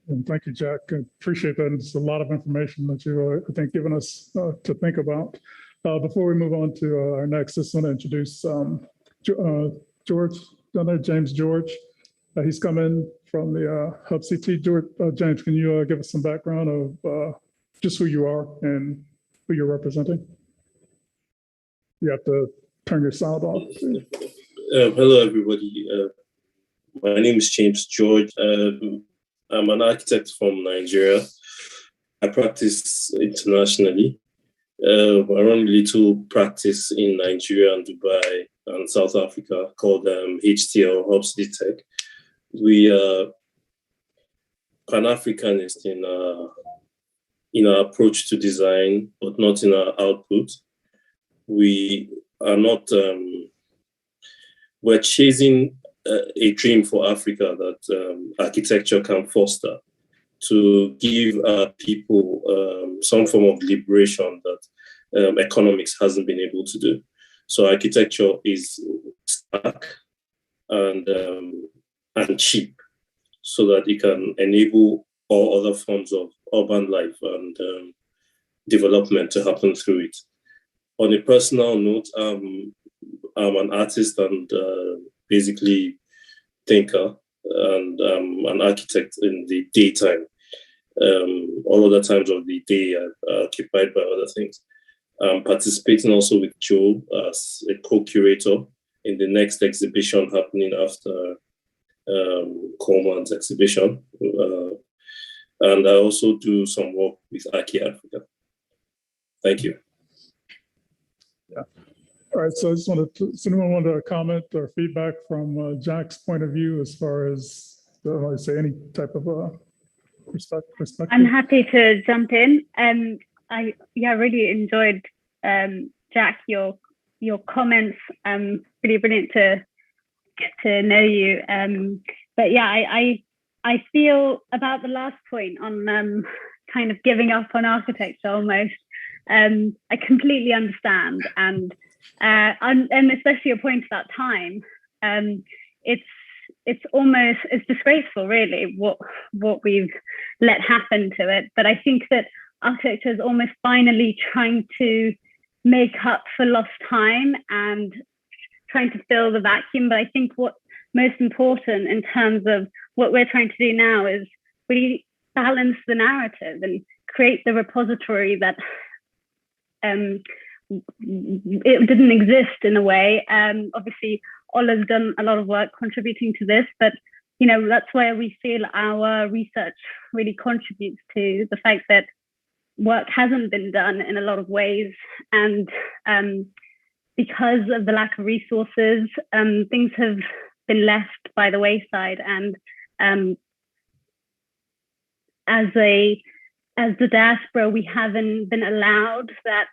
Speaker 1: And thank you, Jack. I appreciate that. It's a lot of information that you, I think, given us to think about. Before we move on to our next, I just want to introduce George, James George. He's come in from the Hub CT. George, James, can you give us some background of just who you are and who you're representing? You have to turn your sound off.
Speaker 10: Hello, everybody. My name is James George. I'm an architect from Nigeria. I practice internationally. I run a little practice in Nigeria and Dubai and South Africa called HTL, Hub City Tech. We are Pan-Africanist in our approach to design, but not in our output. We are not, we're chasing a dream for Africa that architecture can foster, to give people some form of liberation that economics hasn't been able to do. So architecture is stark and cheap, so that it can enable all other forms of urban life and development to happen through it. On a personal note, I'm an artist and basically thinker, and an architect in the daytime. All other times of the day are occupied by other things. I'm participating also with Joe as a co-curator in the next exhibition happening after Coleman's exhibition. And I also do some work with ArchiAfrika. Thank you.
Speaker 1: Yeah. All right, so I just wanted to, does anyone want to comment or feedback from Jack's point of view as far as, I say, any type of perspective?
Speaker 5: I'm happy to jump in. I really enjoyed, Jack, your comments. Really brilliant to get to know you. But yeah, I feel about the last point on kind of giving up on architecture almost. I completely understand, and especially your point about time. It's almost, it's disgraceful, really, what we've let happen to it. But I think that architecture is almost finally trying to make up for lost time and trying to fill the vacuum. But I think what's most important in terms of what we're trying to do now is really balance the narrative and create the repository that it didn't exist in a way. Obviously, Ola's done a lot of work contributing to this, but that's where we feel our research really contributes to the fact that work hasn't been done in a lot of ways, and because of the lack of resources, things have been left by the wayside. And as the diaspora, we haven't been allowed that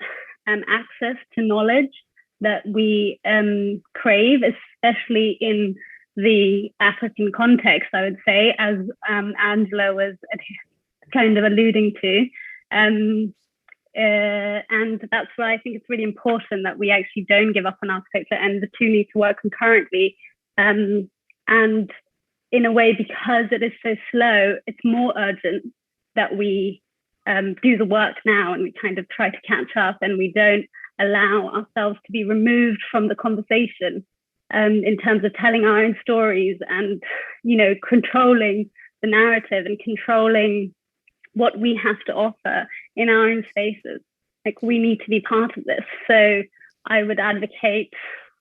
Speaker 5: access to knowledge that we crave, especially in the African context, I would say, as Angela was kind of alluding to. And that's why I think it's really important that we actually don't give up on architecture, and the two need to work concurrently. And in a way, because it is so slow, it's more urgent that we do the work now, and we kind of try to catch up, and we don't allow ourselves to be removed from the conversation in terms of telling our own stories and, controlling the narrative and controlling what we have to offer in our own spaces. Like, we need to be part of this. So I would advocate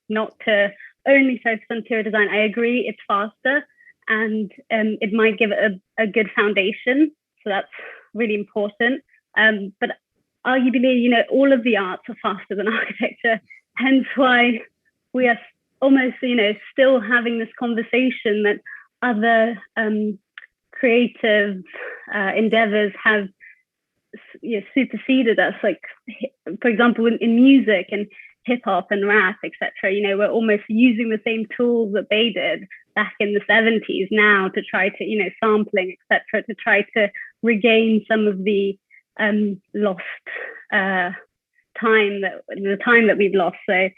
Speaker 5: not to only focus on interior design. I agree it's faster, and it might give a good foundation. So that's really important. But arguably, all of the arts are faster than architecture, hence why we are almost, still having this conversation that other creative endeavors have superseded us. Like, for example, in music and hip hop and rap, etc. We're almost using the same tools that they did back in the 70s now to try to, sampling, etc., to try to regain some of the lost time that we've lost. So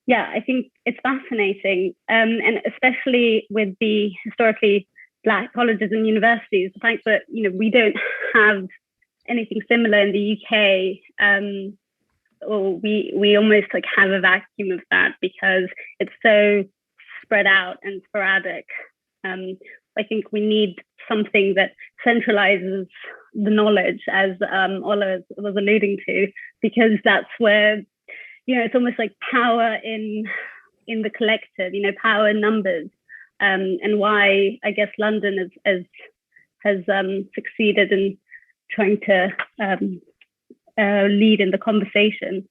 Speaker 5: yeah, I think it's fascinating, and especially with the historically Black colleges and universities, the fact that we don't have anything similar in the UK, or we almost like have a vacuum of that because it's so spread out and sporadic. I think we need something that centralizes the knowledge, as Ola was alluding to, because that's where it's almost like power in the collective, power in numbers, and why I guess London has succeeded in trying to lead in the conversation.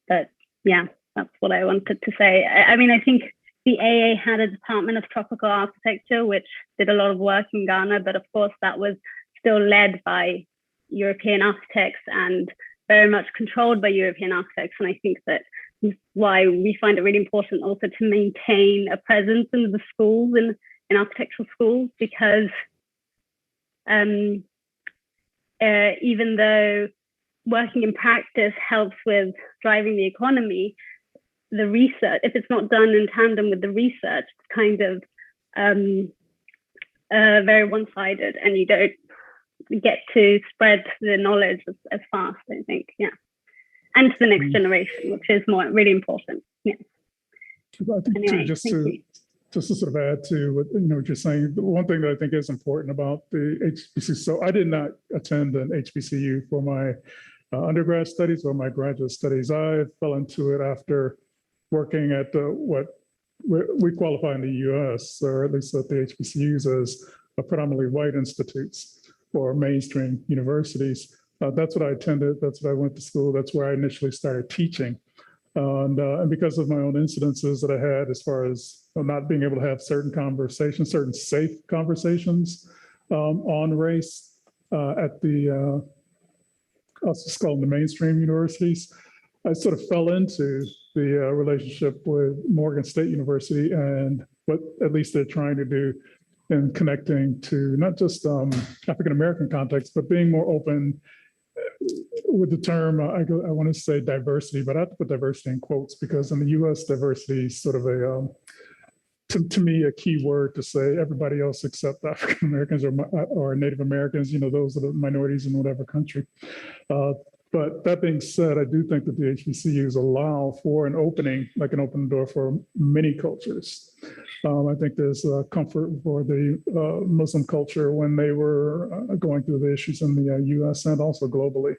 Speaker 5: But yeah, that's what I wanted to say. I mean, I think the AA had a Department of Tropical Architecture, which did a lot of work in Ghana, but of course that was still led by European architects and very much controlled by European architects. And I think that is why we find it really important also to maintain a presence in the schools, in architectural schools, because even though working in practice helps with driving the economy, the research, if it's not done in tandem with the research, it's kind of very one-sided, and you don't get to spread the knowledge as fast, I think. Yeah. And to the next generation, which is really important. Yeah.
Speaker 1: I think
Speaker 5: anyway,
Speaker 1: just to sort of add to what you're saying, the one thing that I think is important about the HBCU. So I did not attend an HBCU for my undergrad studies or my graduate studies. I fell into it after working at what we qualify in the US, or at least at the HBCUs, as predominantly white institutes or mainstream universities. That's what I attended. That's what I went to school. That's where I initially started teaching. And because of my own incidences that I had as far as not being able to have certain conversations, certain safe conversations on race at the, let's just call them the mainstream universities, I sort of fell into the relationship with Morgan State University and what at least they're trying to do in connecting to not just African-American context, but being more open with the term, I want to say diversity, but I have to put diversity in quotes because in the US, diversity is sort of a, to me, a key word to say everybody else except African-Americans or Native Americans, those are the minorities in whatever country. But that being said, I do think that the HBCUs allow for an opening, like an open door for many cultures. I think there's comfort for the Muslim culture when they were going through the issues in the US and also globally.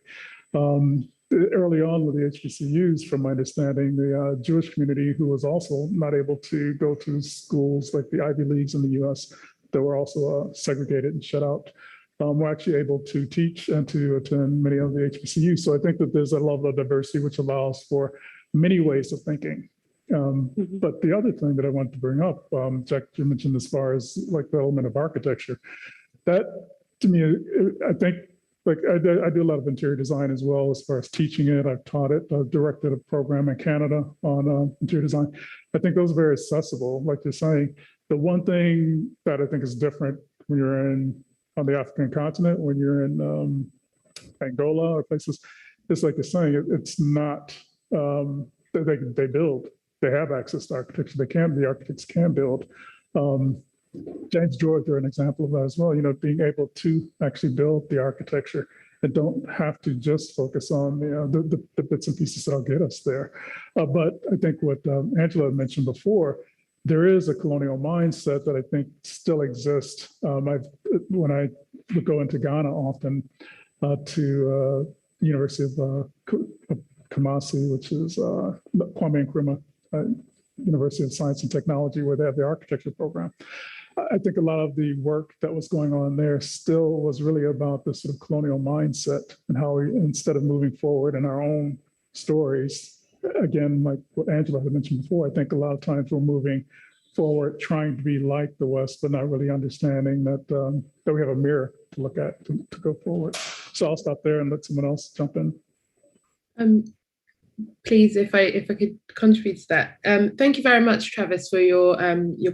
Speaker 1: Early on with the HBCUs, from my understanding, the Jewish community, who was also not able to go to schools like the Ivy Leagues in the US, that were also segregated and shut out, were actually able to teach and to attend many of the HBCUs. So I think that there's a level of diversity which allows for many ways of thinking. But the other thing that I want to bring up, Jack, you mentioned as far as like the element of architecture, that to me, I think, like I do a lot of interior design as well as far as teaching it. I've taught it. I've directed a program in Canada on interior design. I think those are very accessible. Like you're saying, the one thing that I think is different when you're on the African continent, when you're in Angola or places, it's like you're saying, it's not, they build, they have access to architecture. The architects can build. James George are an example of that as well, being able to actually build the architecture and don't have to just focus on the bits and pieces that'll get us there. But I think what Angela mentioned before, there is a colonial mindset that I think still exists. When I would go into Ghana often to University of Kumasi, which is Kwame Nkrumah University of Science and Technology, where they have the architecture program. I think a lot of the work that was going on there still was really about the sort of colonial mindset and how we, instead of moving forward in our own stories, again, like what Angela had mentioned before, I think a lot of times we're moving forward trying to be like the West, but not really understanding that that we have a mirror to look at to go forward. So I'll stop there and let someone else jump in.
Speaker 6: please, if I could contribute to that. Thank you very much, Travis, for your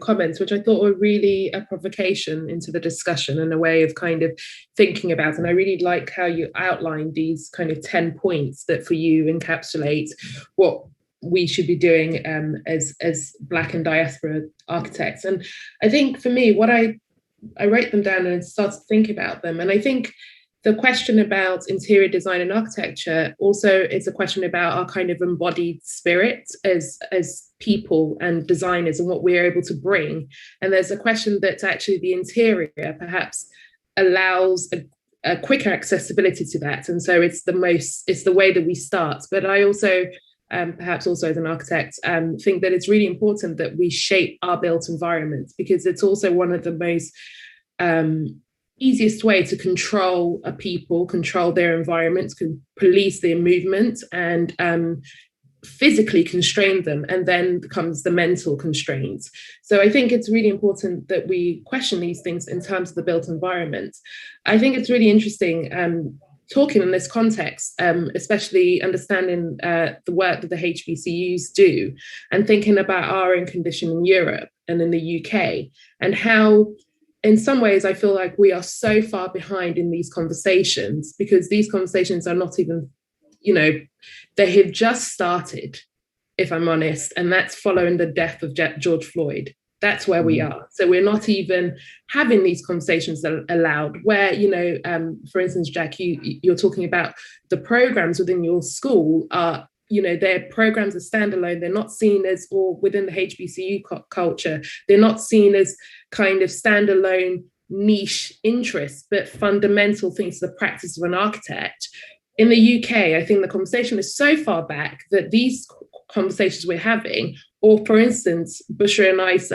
Speaker 6: comments, which I thought were really a provocation into the discussion and a way of kind of thinking about. And I really like how you outlined these kind of 10 points that for you encapsulate what we should be doing as Black and diaspora architects. And I think for me, what I wrote them down and started to think about them. And I think the question about interior design and architecture also is a question about our kind of embodied spirit as people and designers and what we're able to bring. And there's a question that actually the interior perhaps allows a quicker accessibility to that. And so it's the way that we start. But I also, perhaps also as an architect, think that it's really important that we shape our built environment, because it's also one of the most easiest way to control a people, control their environments, can police their movement and physically constrain them. And then comes the mental constraints. So I think it's really important that we question these things in terms of the built environment. I think it's really interesting talking in this context, especially understanding the work that the HBCUs do and thinking about our own condition in Europe and in the UK, and how in some ways, I feel like we are so far behind in these conversations, because these conversations are not even, they have just started, if I'm honest, and that's following the death of George Floyd. That's where we are. So we're not even having these conversations aloud where, for instance, Jack, you're talking about the programs within your school are, their programs are standalone. They're not seen as, or within the HBCU culture, they're not seen as kind of standalone niche interests, but fundamental things to the practice of an architect. In the UK, I think the conversation is so far back that these conversations we're having, or for instance, Bushra and I's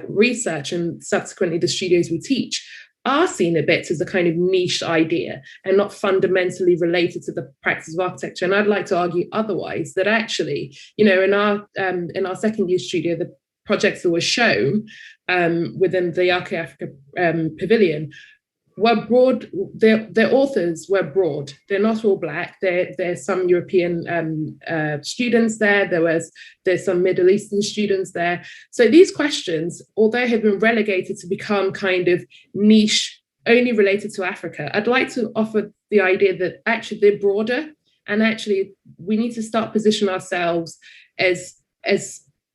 Speaker 6: research and subsequently the studios we teach, are seen a bit as a kind of niche idea and not fundamentally related to the practice of architecture. And I'd like to argue otherwise, that actually, in our second year studio, the projects that were shown within the ArchiAfrika Pavilion were broad. Their authors were broad. They're not all Black. There's some European students there. There's some Middle Eastern students there. So these questions, although have been relegated to become kind of niche, only related to Africa, I'd like to offer the idea that actually they're broader, and actually we need to start positioning ourselves as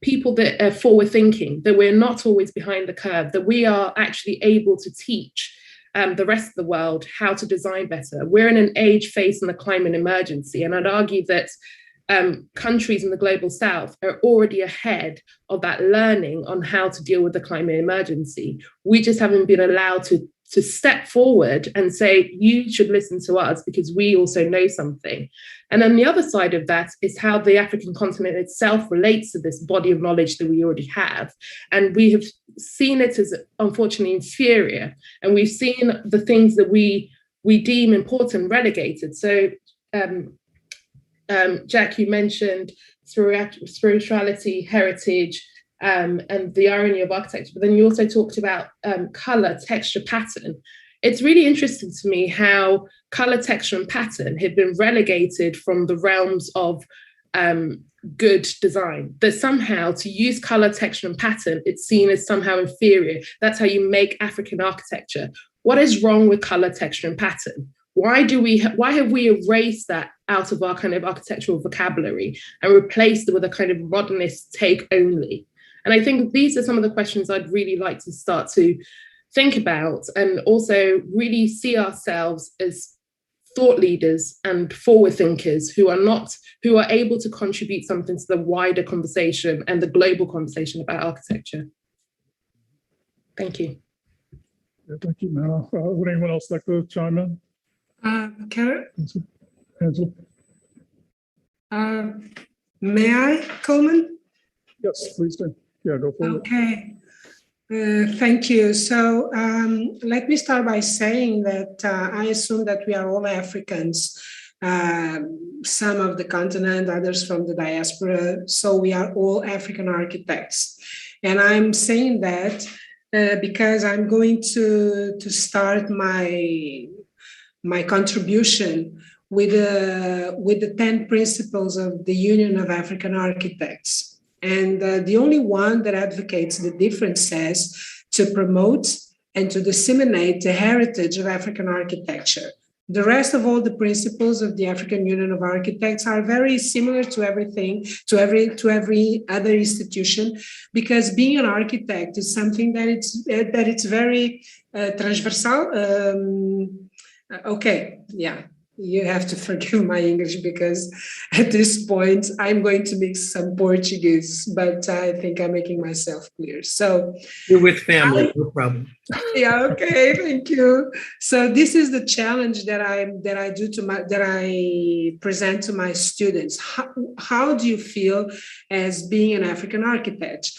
Speaker 6: people that are forward thinking, that we're not always behind the curve, that we are actually able to teach the rest of the world how to design better. We're in an age facing a climate emergency, and I'd argue that countries in the global south are already ahead of that learning on how to deal with the climate emergency. We just haven't been allowed to step forward and say, you should listen to us because we also know something. And then the other side of that is how the African continent itself relates to this body of knowledge that we already have. And we have seen it as unfortunately inferior. And we've seen the things that we deem important relegated. So Jack, you mentioned spirituality, heritage, and the irony of architecture, but then you also talked about color, texture, pattern. It's really interesting to me how color, texture, and pattern have been relegated from the realms of good design. That somehow to use color, texture, and pattern, it's seen as somehow inferior. That's how you make African architecture. What is wrong with color, texture, and pattern? Why have we erased that out of our kind of architectural vocabulary and replaced it with a kind of modernist take only? And I think these are some of the questions I'd really like to start to think about, and also really see ourselves as thought leaders and forward thinkers who are able to contribute something to the wider conversation and the global conversation about architecture. Thank you.
Speaker 1: Yeah, thank you, Nana. Would anyone else like to chime in?
Speaker 8: Karen?
Speaker 1: Angela?
Speaker 8: May I, Coleman?
Speaker 1: Yes, please do. Yeah, go for it.
Speaker 8: Okay. Thank you. So let me start by saying that I assume that we are all Africans, some of the continent, others from the diaspora. So we are all African architects. And I'm saying that because I'm going to start my contribution with the 10 principles of the Union of African Architects. And the only one that advocates the difference says to promote and to disseminate the heritage of African architecture. The rest of all the principles of the African Union of Architects are very similar to everything, to every other institution, because being an architect is something that it's very transversal. Okay, yeah. You have to forgive my English because at this point I'm going to mix some Portuguese, but I think I'm making myself clear. So
Speaker 3: you're with family, no problem.
Speaker 8: Yeah, okay, thank you. So this is the challenge that I present to my students. How do you feel as being an African architect?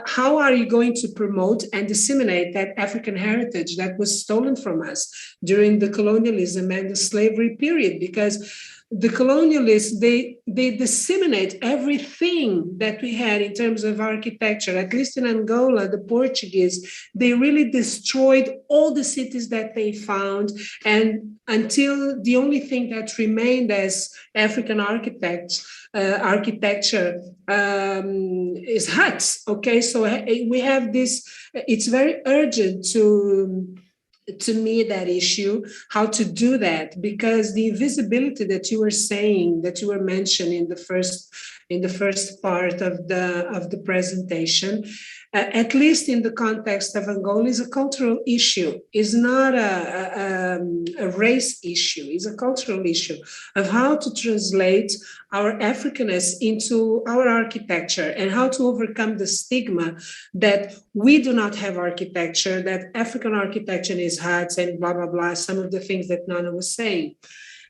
Speaker 8: How are you going to promote and disseminate that African heritage that was stolen from us during the colonialism and the slavery period? Because the colonialists, they disseminate everything that we had in terms of architecture. At least in Angola, the Portuguese, they really destroyed all the cities that they found, and until the only thing that remained as African architecture is huts. Okay, so we have this. It's very urgent to me, that issue, how to do that, because the invisibility that you were saying, that you were mentioning in the first part of the presentation, at least in the context of Angola, is a cultural issue. Is not a race issue. It's a cultural issue of how to translate our Africanness into our architecture and how to overcome the stigma that we do not have architecture, that African architecture is huts and blah, blah, blah, some of the things that Nana was saying.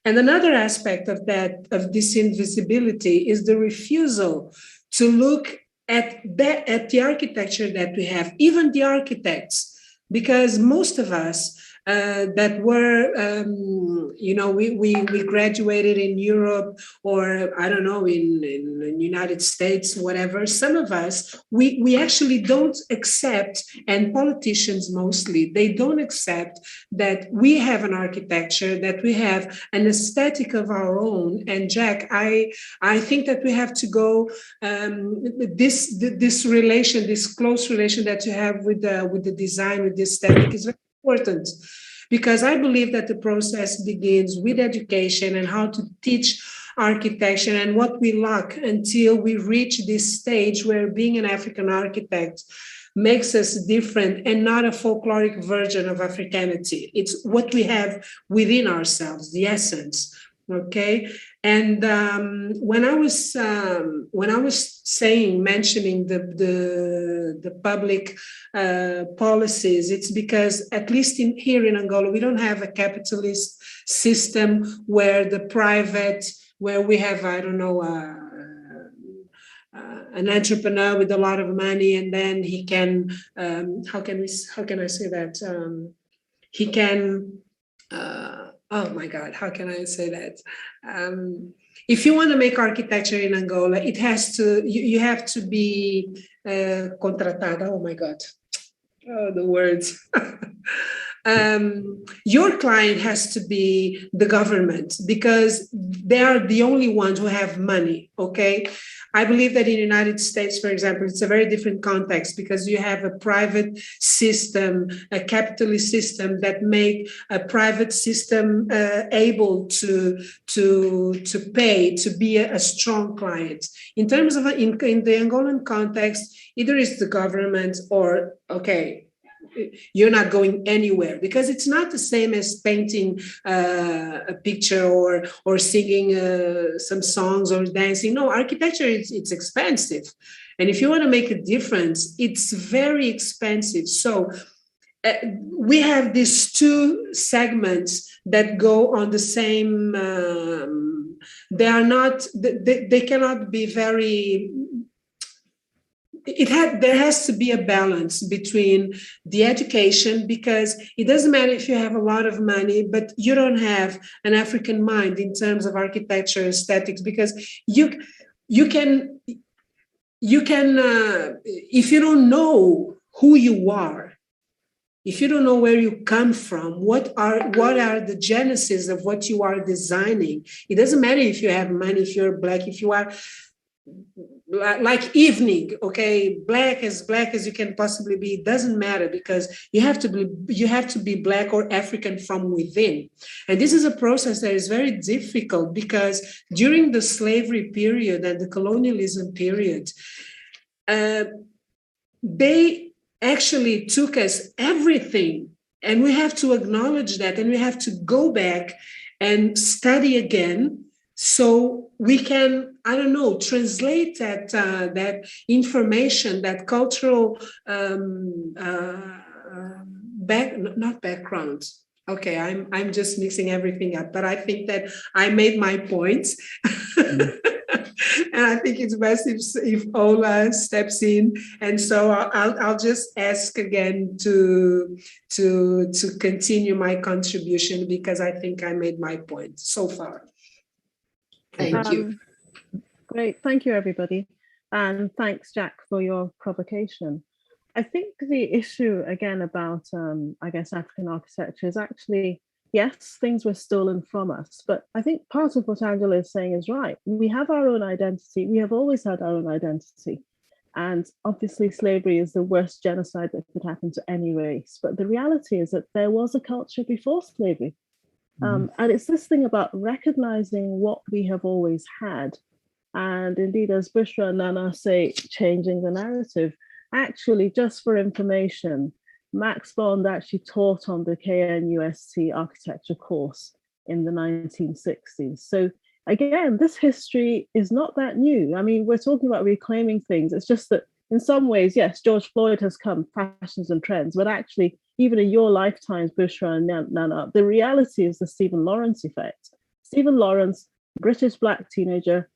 Speaker 8: And another aspect of this invisibility is the refusal to look at the architecture that we have, even the architects, because most of us that were, we graduated in Europe, or I don't know, in the United States, whatever. Some of us, we actually don't accept, and politicians mostly, they don't accept that we have an architecture, that we have an aesthetic of our own. And Jack, I think that we have to go, this relation, this close relation that you have with the design, with the aesthetic is very important, because I believe that the process begins with education and how to teach architecture and what we lack until we reach this stage where being an African architect makes us different and not a folkloric version of Africanity. It's what we have within ourselves, the essence. Okay, and when I was mentioning the public policies, it's because at least here in Angola, we don't have a capitalist system where we have, I don't know, an entrepreneur with a lot of money, and then he can, how can I say that? He can. Oh my God, how can I say that? If you want to make architecture in Angola, it has to, you have to be contratada. Oh my God, the words. Your client has to be the government, because they are the only ones who have money, okay? I believe that in the United States, for example, it's a very different context, because you have a private system, a capitalist system that make a private system able to pay, to be a strong client. In terms of, in the Angolan context, either it's the government or, okay, you're not going anywhere, because it's not the same as painting a picture or singing some songs or dancing. No, architecture, it's expensive. And if you want to make a difference, it's very expensive. So we have these two segments that go on the same, they cannot be very, there has to be a balance between the education, because it doesn't matter if you have a lot of money, but you don't have an African mind in terms of architecture, aesthetics, because you can, if you don't know who you are, if you don't know where you come from, what are the genesis of what you are designing? It doesn't matter if you have money, if you're Black, if you are like evening, okay, black as you can possibly be, it doesn't matter, because you have to be Black or African from within. And this is a process that is very difficult, because during the slavery period and the colonialism period, they actually took us everything, and we have to acknowledge that, and we have to go back and study again, so we can, I don't know, translate that information, that cultural not background. Okay, I'm just mixing everything up, but I think that I made my points. And I think it's best if Ola steps in. And so I'll just ask again to continue my contribution, because I think I made my point so far. Thank you.
Speaker 9: Great. Thank you, everybody. And thanks, Jack, for your provocation. I think the issue, again, about, I guess, African architecture is actually, yes, things were stolen from us. But I think part of what Angela is saying is right. We have our own identity. We have always had our own identity. And obviously, slavery is the worst genocide that could happen to any race. But the reality is that there was a culture before slavery. And it's this thing about recognizing what we have always had. And indeed, as Bushra and Nana say, changing the narrative. Actually, just for information, Max Bond actually taught on the KNUST architecture course in the 1960s. So again, this history is not that new. I mean, we're talking about reclaiming things. It's just that in some ways, yes, George Floyd has come, fashions and trends, but actually, even in your lifetimes, Bushra and Nana, the reality is the Stephen Lawrence effect. Stephen Lawrence, British Black teenager,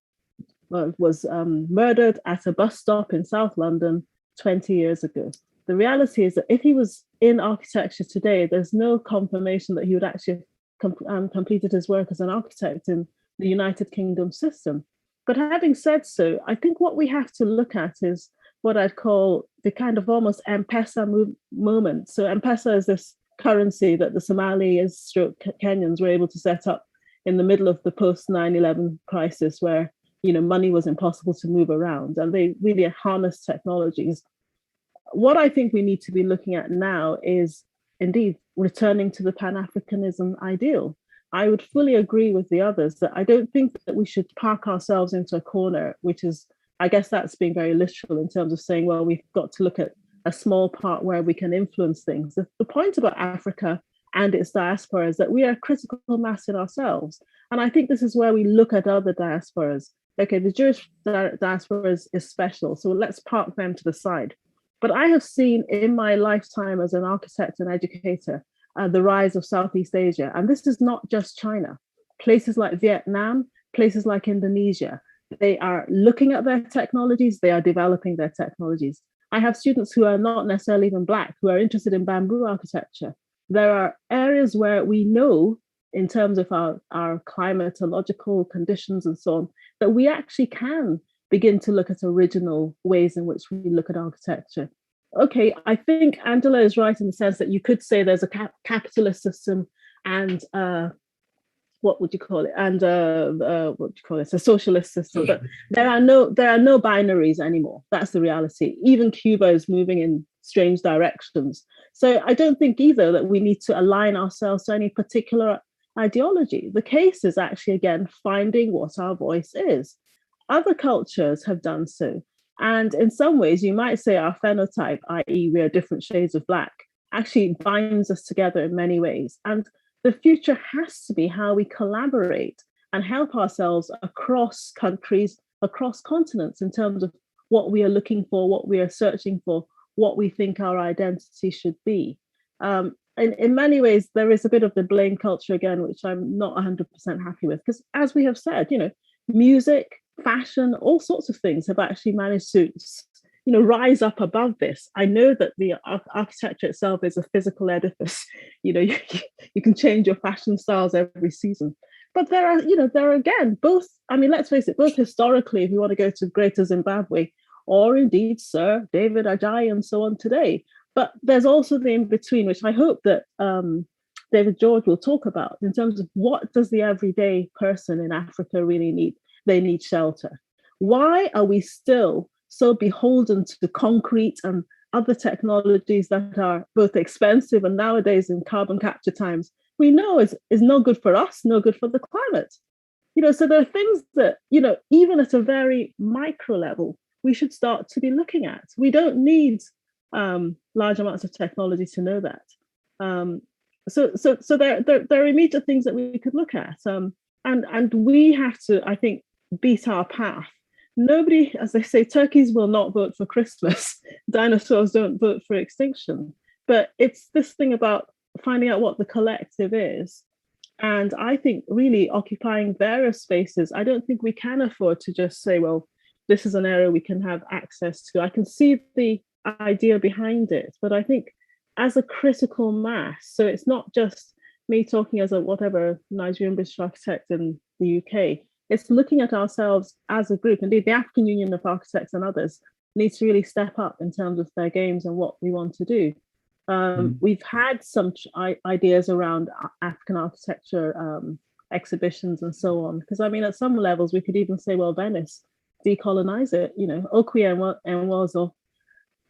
Speaker 9: was murdered at a bus stop in South London 20 years ago. The reality is that if he was in architecture today, there's no confirmation that he would actually have completed his work as an architect in the United Kingdom system. But having said so, I think what we have to look at is what I'd call the kind of almost M-Pesa moment. So M-Pesa is this currency that the Somalis stroke Kenyans were able to set up in the middle of the post 9/11 crisis, where money was impossible to move around, and they really harnessed technologies. What I think we need to be looking at now is indeed returning to the Pan-Africanism ideal. I would fully agree with the others that I don't think that we should park ourselves into a corner, which is, I guess that's being very literal in terms of saying, well, we've got to look at a small part where we can influence things. The point about Africa and its diaspora is that we are a critical mass in ourselves. And I think this is where we look at other diasporas. Okay, the Jewish diaspora is special, so let's park them to the side. But I have seen in my lifetime as an architect and educator, the rise of Southeast Asia. And this is not just China. Places like Vietnam, places like Indonesia, they are looking at their technologies, they are developing their technologies. I have students who are not necessarily even Black, who are interested in bamboo architecture. There are areas where we know, in terms of our climatological conditions and so on, that we actually can begin to look at original ways in which we look at architecture. Okay, I think Angela is right in the sense that you could say there's a capitalist system and what would you call it? And a socialist system. But there are no binaries anymore. That's the reality. Even Cuba is moving in strange directions. So I don't think either that we need to align ourselves to any particular ideology. The case is actually, again, finding what our voice is. Other cultures have done so. And in some ways, you might say our phenotype, i.e. we are different shades of Black, actually binds us together in many ways. And the future has to be how we collaborate and help ourselves across countries, across continents, in terms of what we are looking for, what we are searching for, what we think our identity should be. In many ways, there is a bit of the blame culture again, which I'm not 100% happy with, because as we have said, music, fashion, all sorts of things have actually managed to, rise up above this. I know that the architecture itself is a physical edifice. You can change your fashion styles every season. But there are again, both, let's face it, both historically, if you want to go to Greater Zimbabwe, or indeed Sir David Ajayi and so on today, But there's also the in-between, which I hope that David George will talk about in terms of what does the everyday person in Africa really need? They need shelter. Why are we still so beholden to concrete and other technologies that are both expensive and nowadays in carbon capture times, we know is no good for us, no good for the climate. So there are things that, even at a very micro level, we should start to be looking at. We don't need large amounts of technology to know that. So there are immediate things that we could look at. And we have to, I think, beat our path. Nobody, as they say, turkeys will not vote for Christmas. Dinosaurs don't vote for extinction. But it's this thing about finding out what the collective is. And I think really occupying various spaces, I don't think we can afford to just say, well, this is an area we can have access to. I can see the idea behind it, but I think as a critical mass, so it's not just me talking as a whatever Nigerian British architect in the UK, it's looking at ourselves as a group. Indeed, the African Union of Architects and others needs to really step up in terms of their games and what we want to do. We've had some ideas around African architecture exhibitions and so on, because I mean, at some levels, we could even say, well, Venice, decolonize it. Okwe and Wazo,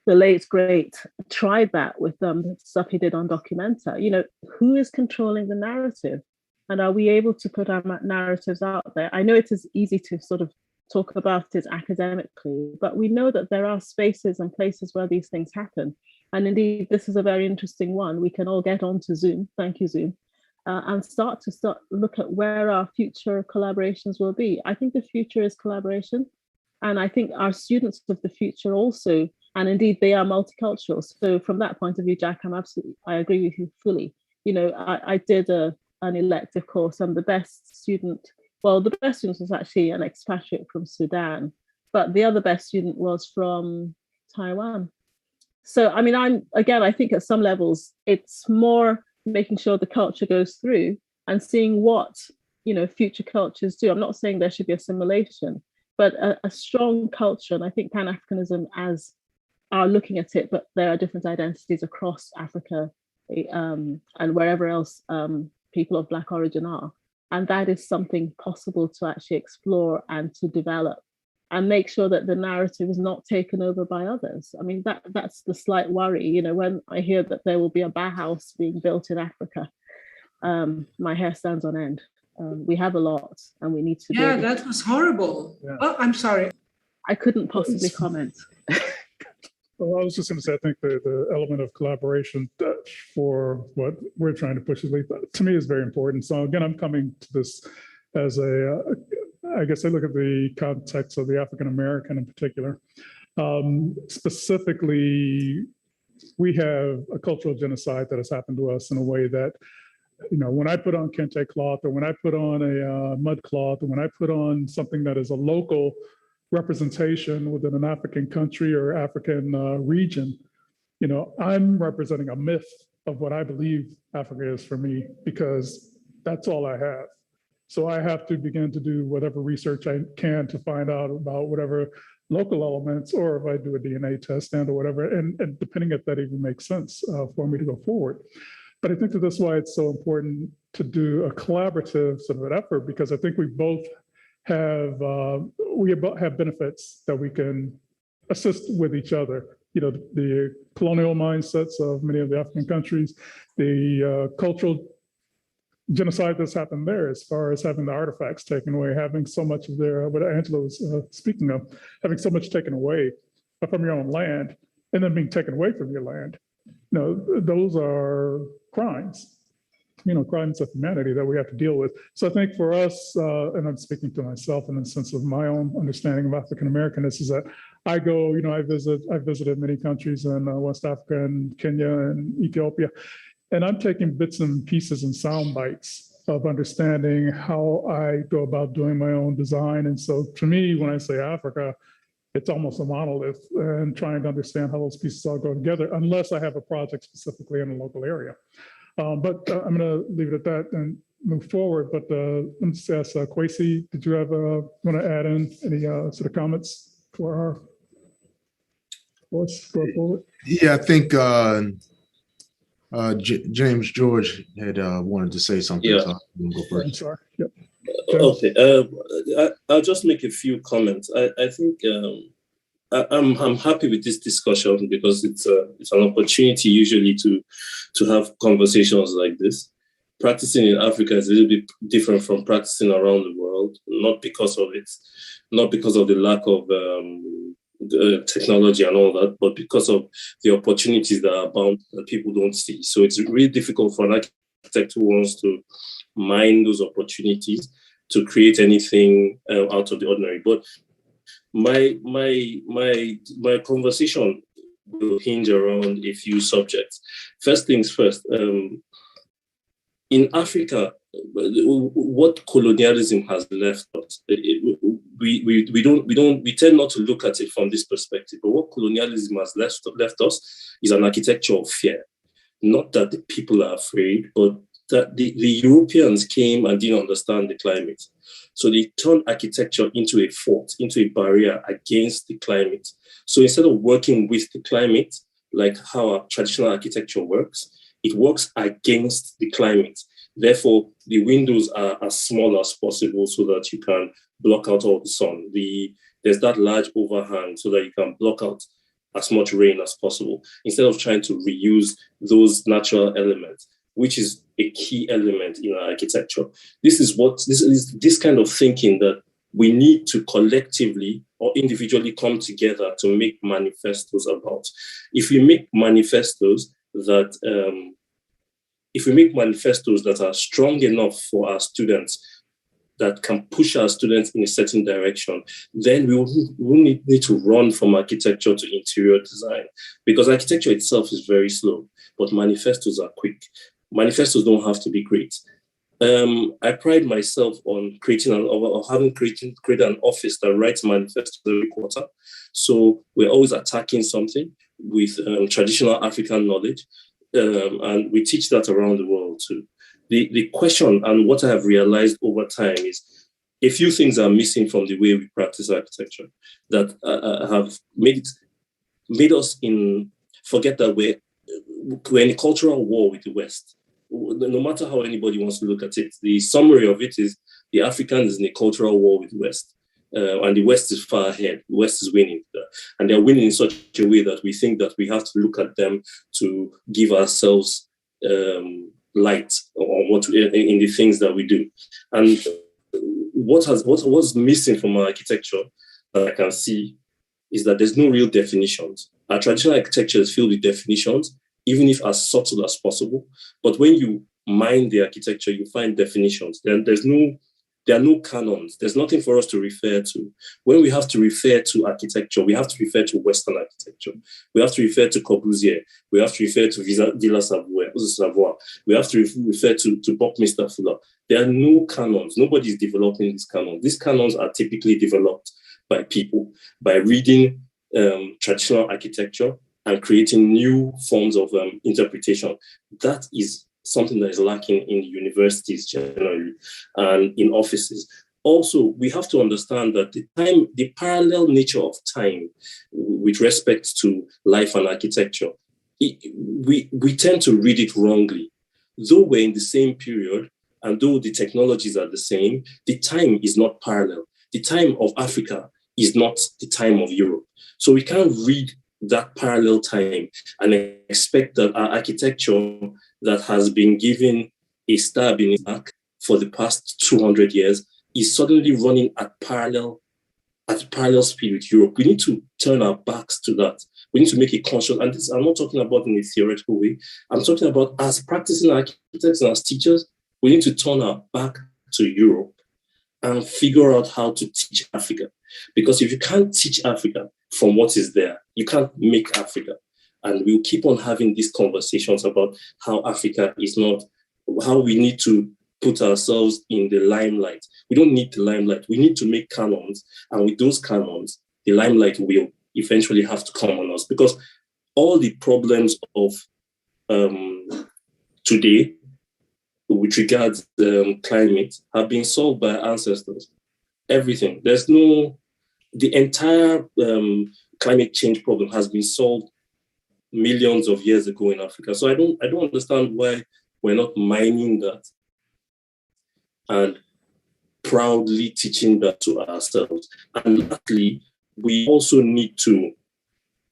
Speaker 9: the late great, tried that with the stuff he did on Documenta. Who is controlling the narrative? And are we able to put our narratives out there? I know it is easy to sort of talk about it academically, but we know that there are spaces and places where these things happen. And indeed, this is a very interesting one. We can all get onto Zoom, thank you, Zoom, and start look at where our future collaborations will be. I think the future is collaboration. And I think our students of the future also, and indeed they are multicultural. So from that point of view, Jack, I agree with you fully. I did an elective course, and the best student was actually an expatriate from Sudan, but the other best student was from Taiwan. So, I mean, I think at some levels, it's more making sure the culture goes through and seeing what, future cultures do. I'm not saying there should be assimilation, but a strong culture. And I think Pan-Africanism are looking at it, but there are different identities across Africa and wherever else people of Black origin are. And that is something possible to actually explore and to develop and make sure that the narrative is not taken over by others. I mean, that's the slight worry. When I hear that there will be a Bauhaus being built in Africa, my hair stands on end. We have a lot and we need to
Speaker 8: Yeah, that was horrible. Yeah. Oh, I'm sorry.
Speaker 9: I couldn't possibly comment.
Speaker 1: Well, I was just going to say, I think the element of collaboration for what we're trying to push, to me, is very important. So again, I'm coming to this as I guess I look at the context of the African American in particular. Specifically, we have a cultural genocide that has happened to us in a way that, when I put on kente cloth, or when I put on a mud cloth, or when I put on something that is a local representation within an African country or African region, I'm representing a myth of what I believe Africa is for me, because that's all I have. So I have to begin to do whatever research I can to find out about whatever local elements, or if I do a DNA test or whatever, and depending if that even makes sense for me to go forward. But I think that that's why it's so important to do a collaborative sort of an effort, because I think we both have benefits that we can assist with each other. The colonial mindsets of many of the African countries, the cultural genocide that's happened there, as far as having the artifacts taken away, having so much of their, what Angela was speaking of, having so much taken away from your own land, and then being taken away from your land. Those are crimes. Crimes of humanity that we have to deal with. So I think for us, and I'm speaking to myself in the sense of my own understanding of African Americanness, is that I go, I visited many countries in West Africa and Kenya and Ethiopia, and I'm taking bits and pieces and sound bites of understanding how I go about doing my own design. And so to me, when I say Africa, it's almost a monolith, and trying to understand how those pieces all go together, unless I have a project specifically in a local area. But I'm going to leave it at that and move forward. But let me just ask Kwesi, did you want to add in any sort of comments for our forward?
Speaker 7: Yeah, I think James George had wanted to say something.
Speaker 10: Yeah.
Speaker 7: So I'm go first.
Speaker 1: I'm sorry. Yep.
Speaker 10: Okay. I'll just make a few comments. I think I'm happy with this discussion because it's an opportunity usually to have conversations like this. Practicing in Africa is a little bit different from practicing around the world, not because of the lack of technology and all that, but because of the opportunities that are abound that people don't see. So it's really difficult for an architect who wants to mine those opportunities to create anything out of the ordinary. But my conversation will hinge around a few subjects. First things first. In Africa, what colonialism has left us, we tend not to look at it from this perspective. But what colonialism has left us is an architecture of fear. Not that the people are afraid, but that the Europeans came and didn't understand the climate. So they turned architecture into a fort, into a barrier against the climate. So instead of working with the climate, like how our traditional architecture works, it works against the climate. Therefore, the windows are as small as possible so that you can block out all the sun. There's that large overhang so that you can block out as much rain as possible, instead of trying to reuse those natural elements, which is a key element in our architecture. This is this kind of thinking that we need to collectively or individually come together to make manifestos about. If we make manifestos that are strong enough for our students, that can push our students in a certain direction, then we will need to run from architecture to interior design, because architecture itself is very slow, but manifestos are quick. Manifestos don't have to be great. I pride myself on created an office that writes manifestos every quarter. So we're always attacking something with traditional African knowledge, and we teach that around the world too. The question and what I have realized over time is a few things are missing from the way we practice architecture that have made us forget that we're in a cultural war with the West. No matter how anybody wants to look at it, the summary of it is the African is in a cultural war with the West. And the West is far ahead. The West is winning. And they're winning in such a way that we think that we have to look at them to give ourselves light on in the things that we do. And what's missing from our architecture that I can see is that there's no real definitions. Our traditional architecture is filled with definitions, even if as subtle as possible. But when you mine the architecture, you find definitions. Then there are no canons. There's nothing for us to refer to. When we have to refer to architecture, we have to refer to Western architecture. We have to refer to Corbusier. We have to refer to Villa Savoy. We have to refer to Buckminster Fuller. There are no canons. Nobody is developing these canons. These canons are typically developed by people, by reading traditional architecture and creating new forms of interpretation. That is something that is lacking in universities generally and in offices. Also, we have to understand that the parallel nature of time with respect to life and architecture, we tend to read it wrongly. Though we're in the same period and though the technologies are the same, the time is not parallel. The time of Africa is not the time of Europe. So we can't read that parallel time and expect that our architecture that has been given a stab in its back for the past 200 years is suddenly running at parallel speed with Europe. We need to turn our backs to that. We need to make a conscious, and this I'm not talking about in a theoretical way. I'm talking about as practicing architects and as teachers, we need to turn our back to Europe and figure out how to teach Africa. Because if you can't teach Africa from what is there, you can't make Africa. And we'll keep on having these conversations about how Africa is not, how we need to put ourselves in the limelight. We don't need the limelight. We need to make canons. And with those canons, the limelight will eventually have to come on us, because all the problems of today with regards to climate have been solved by our ancestors. Everything. The entire climate change problem has been solved millions of years ago in Africa. So I don't understand why we're not mining that and proudly teaching that to ourselves. And lastly, we also need to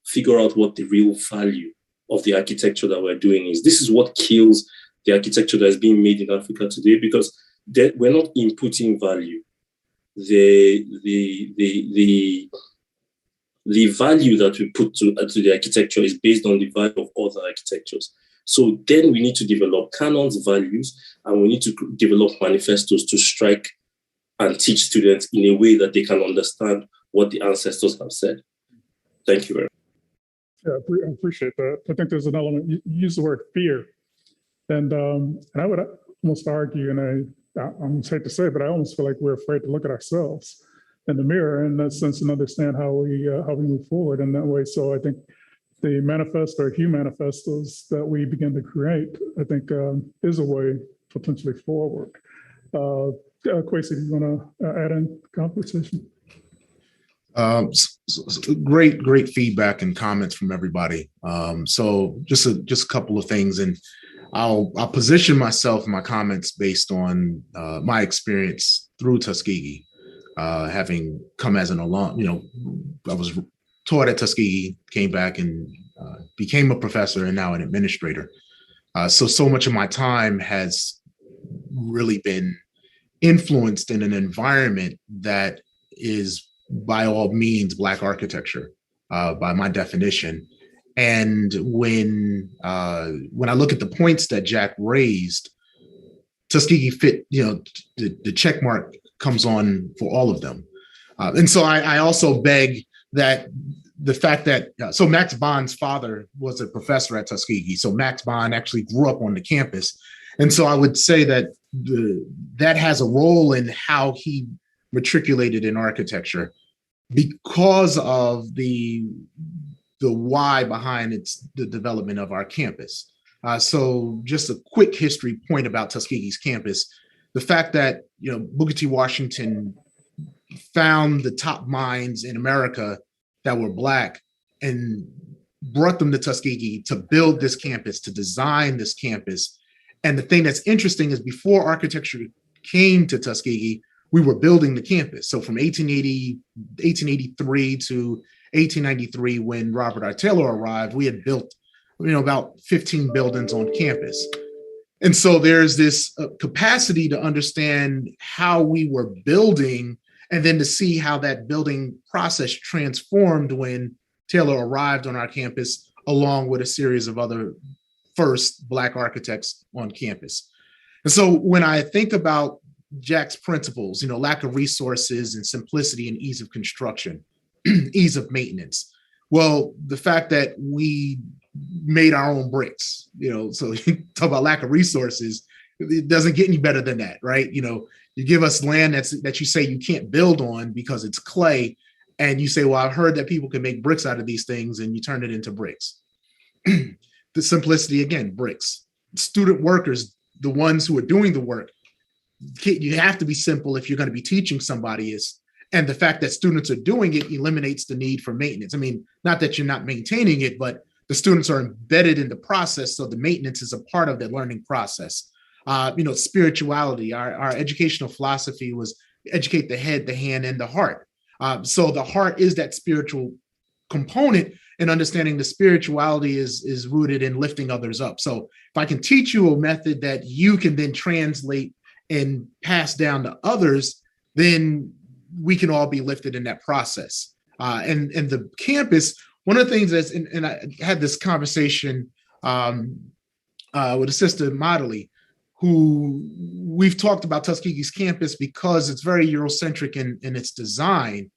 Speaker 10: figure out what the real value of the architecture that we're doing is. This is what kills the architecture that is being made in Africa today, because we're not inputting value. The value that we put to the architecture is based on the value of other architectures. So then we need to develop canons, values, and we need to develop manifestos to strike and teach students in a way that they can understand what the ancestors have said. Thank you very much.
Speaker 1: Yeah, I appreciate that. I think there's an element, you use the word fear. And I would almost argue, and I'm hate to say, but I almost feel like we're afraid to look at ourselves in the mirror in that sense and understand how we move forward in that way. So I think the manifesto or Hugh manifestos that we begin to create, I think is a way potentially forward. Kwesi, do you want to add in conversation?
Speaker 7: Great feedback and comments from everybody. So just a couple of things, and I'll position myself in my comments based on my experience through Tuskegee, having come as an alum. I was taught at Tuskegee, came back and became a professor and now an administrator. So much of my time has really been influenced in an environment that is by all means Black architecture, by my definition. And when I look at the points that Jack raised, Tuskegee fit, the check mark comes on for all of them. And so I also beg that the fact that, so Max Bond's father was a professor at Tuskegee. So Max Bond actually grew up on the campus. And so I would say that that has a role in how he matriculated in architecture because of the why behind the development of our campus. So just a quick history point about Tuskegee's campus, the fact that, Booker T. Washington found the top minds in America that were Black and brought them to Tuskegee to build this campus, to design this campus. And the thing that's interesting is before architecture came to Tuskegee, we were building the campus. So from 1883 to 1893, when Robert R. Taylor arrived, we had built, about 15 buildings on campus. And so there's this capacity to understand how we were building and then to see how that building process transformed when Taylor arrived on our campus, along with a series of other first Black architects on campus. And so when I think about Jack's principles, lack of resources and simplicity and ease of construction, ease of maintenance. Well, the fact that we made our own bricks, so you talk about lack of resources, it doesn't get any better than that, right? You give us land that you say you can't build on because it's clay, and you say, well, I've heard that people can make bricks out of these things, and you turn it into bricks. The simplicity, again, bricks. Student workers, the ones who are doing the work, you have to be simple if you're going to be teaching somebody. And the fact that students are doing it eliminates the need for maintenance. I mean, not that you're not maintaining it, but the students are embedded in the process, so the maintenance is a part of the learning process. Spirituality, our educational philosophy was educate the head, the hand, and the heart. So the heart is that spiritual component, and understanding the spirituality is rooted in lifting others up. So if I can teach you a method that you can then translate and pass down to others, then we can all be lifted in that process. And the campus, one of the things that's, and I had this conversation with a sister, Modely, who we've talked about Tuskegee's campus because it's very Eurocentric in its design.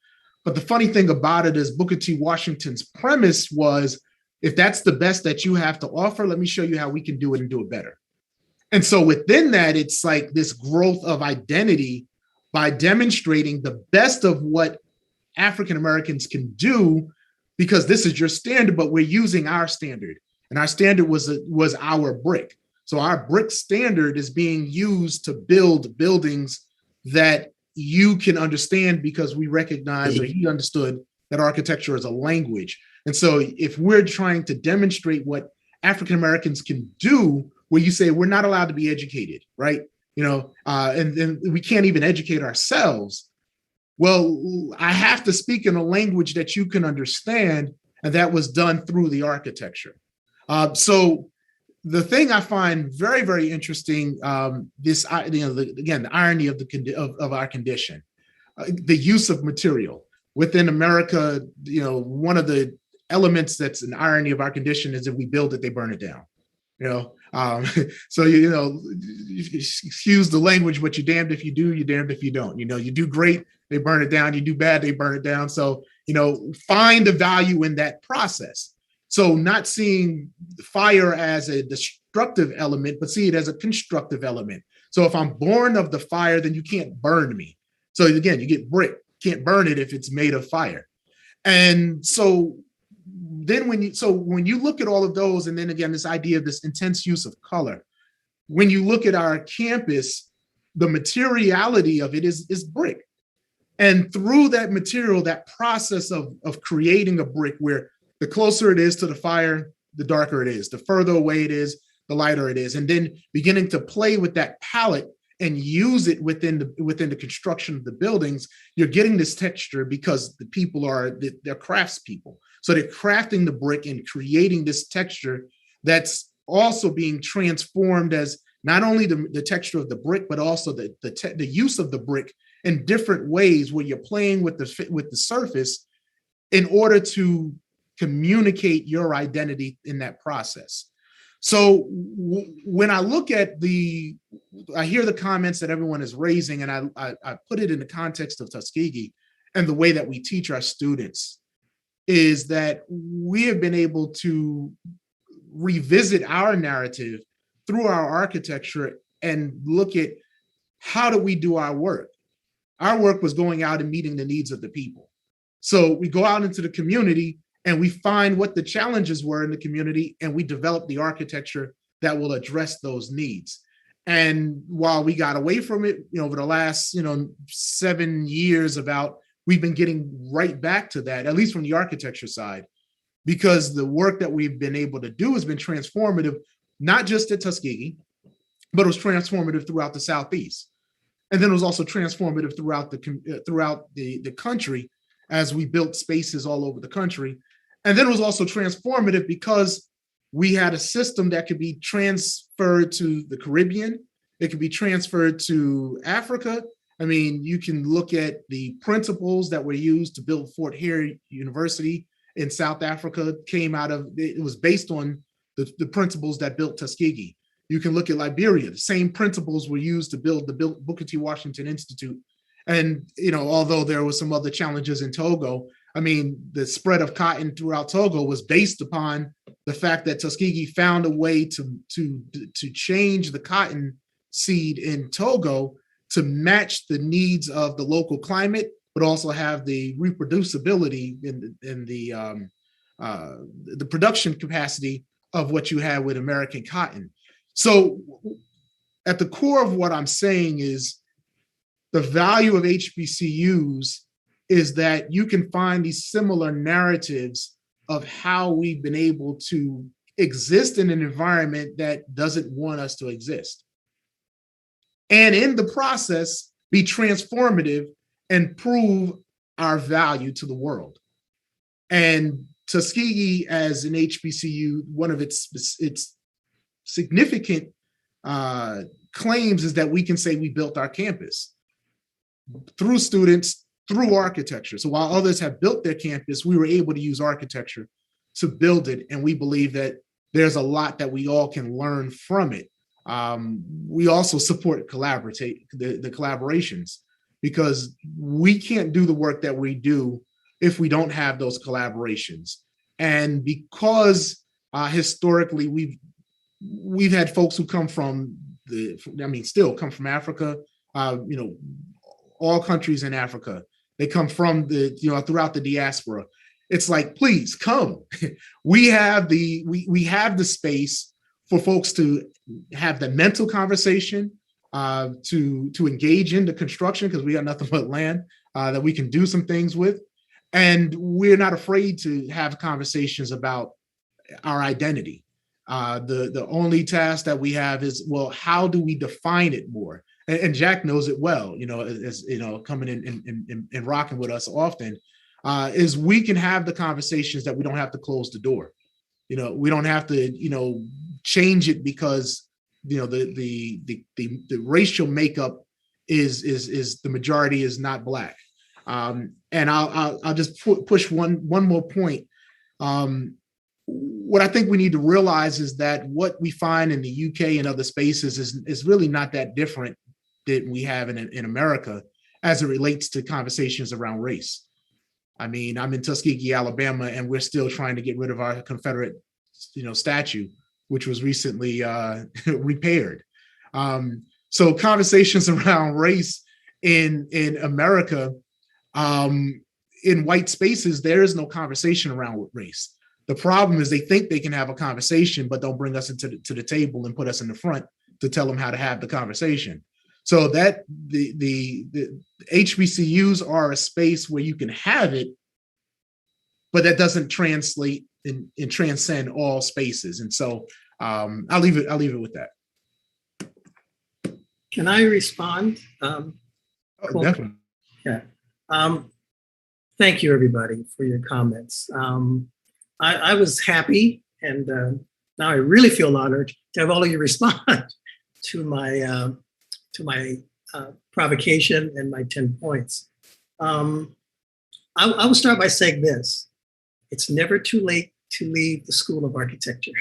Speaker 7: But the funny thing about it is Booker T. Washington's premise was, if that's the best that you have to offer, let me show you how we can do it and do it better. And so within that, it's like this growth of identity by demonstrating the best of what African Americans can do, because this is your standard, but we're using our standard. And our standard was our brick. So our brick standard is being used to build buildings that you can understand, because we recognize, or he understood, that architecture is a language. And so if we're trying to demonstrate what African Americans can do, where you say we're not allowed to be educated, right? And then we can't even educate ourselves. Well, I have to speak in a language that you can understand, and that was done through the architecture. So the thing I find very, very interesting, the irony of our condition, the use of material within America. One of the elements that's an irony of our condition is if we build it, they burn it down. So excuse the language, but you're damned if you do, you're damned if you don't. You do great, they burn it down. You do bad, they burn it down. So find the value in that process. So not seeing fire as a destructive element, but see it as a constructive element. So if I'm born of the fire, then you can't burn me. So again, you get brick, can't burn it if it's made of fire. And so then when you look at all of those, and then again, this idea of this intense use of color, when you look at our campus, the materiality of it is brick. And through that material, that process of creating a brick, where the closer it is to the fire, the darker it is, the further away it is, the lighter it is. And then beginning to play with that palette and use it within the construction of the buildings, you're getting this texture because the people they're craftspeople. So they're crafting the brick and creating this texture that's also being transformed as not only the texture of the brick, but also the use of the brick in different ways, where you're playing with the surface in order to communicate your identity in that process. So when I look at I hear the comments that everyone is raising, and I put it in the context of Tuskegee and the way that we teach our students, is that we have been able to revisit our narrative through our architecture and look at how do we do our work. Our work was going out and meeting the needs of the people. So we go out into the community and we find what the challenges were in the community, and we develop the architecture that will address those needs. And while we got away from it, over the last, 7 years we've been getting right back to that, at least from the architecture side, because the work that we've been able to do has been transformative, not just at Tuskegee, but it was transformative throughout the Southeast. And then it was also transformative throughout the country, as we built spaces all over the country. And then it was also transformative because we had a system that could be transferred to the Caribbean. It could be transferred to Africa. I mean, you can look at the principles that were used to build Fort Hare University in South Africa. It was based on the principles that built Tuskegee. You can look at Liberia. The same principles were used to build the Booker T. Washington Institute. And, although there was some other challenges in Togo, I mean, the spread of cotton throughout Togo was based upon the fact that Tuskegee found a way to change the cotton seed in Togo to match the needs of the local climate, but also have the reproducibility in the production capacity of what you had with American cotton. So at the core of what I'm saying is the value of HBCUs is that you can find these similar narratives of how we've been able to exist in an environment that doesn't want us to exist. And in the process, be transformative and prove our value to the world. And Tuskegee, as an HBCU, one of its significant claims is that we can say we built our campus through students, through architecture. So while others have built their campus, we were able to use architecture to build it. And we believe that there's a lot that we all can learn from it. We also support the collaborations, because we can't do the work that we do if we don't have those collaborations. And because historically we've had folks who come from still come from Africa, all countries in Africa, they come from throughout the diaspora. It's like, please come. We have the space for folks to have the mental conversation, to engage in the construction, because we got nothing but land that we can do some things with. And we're not afraid to have conversations about our identity. The only task that we have is, well, how do we define it more? And Jack knows it well, as coming in and rocking with us often, is we can have the conversations that we don't have to close the door. We don't have to, change it because, the racial makeup is the majority is not Black. And I'll just push one more point. What I think we need to realize is that what we find in the UK and other spaces is really not that different than we have in America as it relates to conversations around race. I mean, I'm in Tuskegee, Alabama, and we're still trying to get rid of our Confederate, statue, which was recently repaired. So conversations around race in America, in white spaces, there is no conversation around race. The problem is they think they can have a conversation, but don't bring us to the table and put us in the front to tell them how to have the conversation. So that the HBCUs are a space where you can have it, but that doesn't translate and transcend all spaces. And so I'll leave it with that.
Speaker 3: Can I respond?
Speaker 7: Cool. Definitely.
Speaker 3: Yeah. Thank you, everybody, for your comments. I was happy, and now I really feel honored to have all of you respond to my provocation and my 10 points. I will start by saying this: it's never too late to leave the School of Architecture.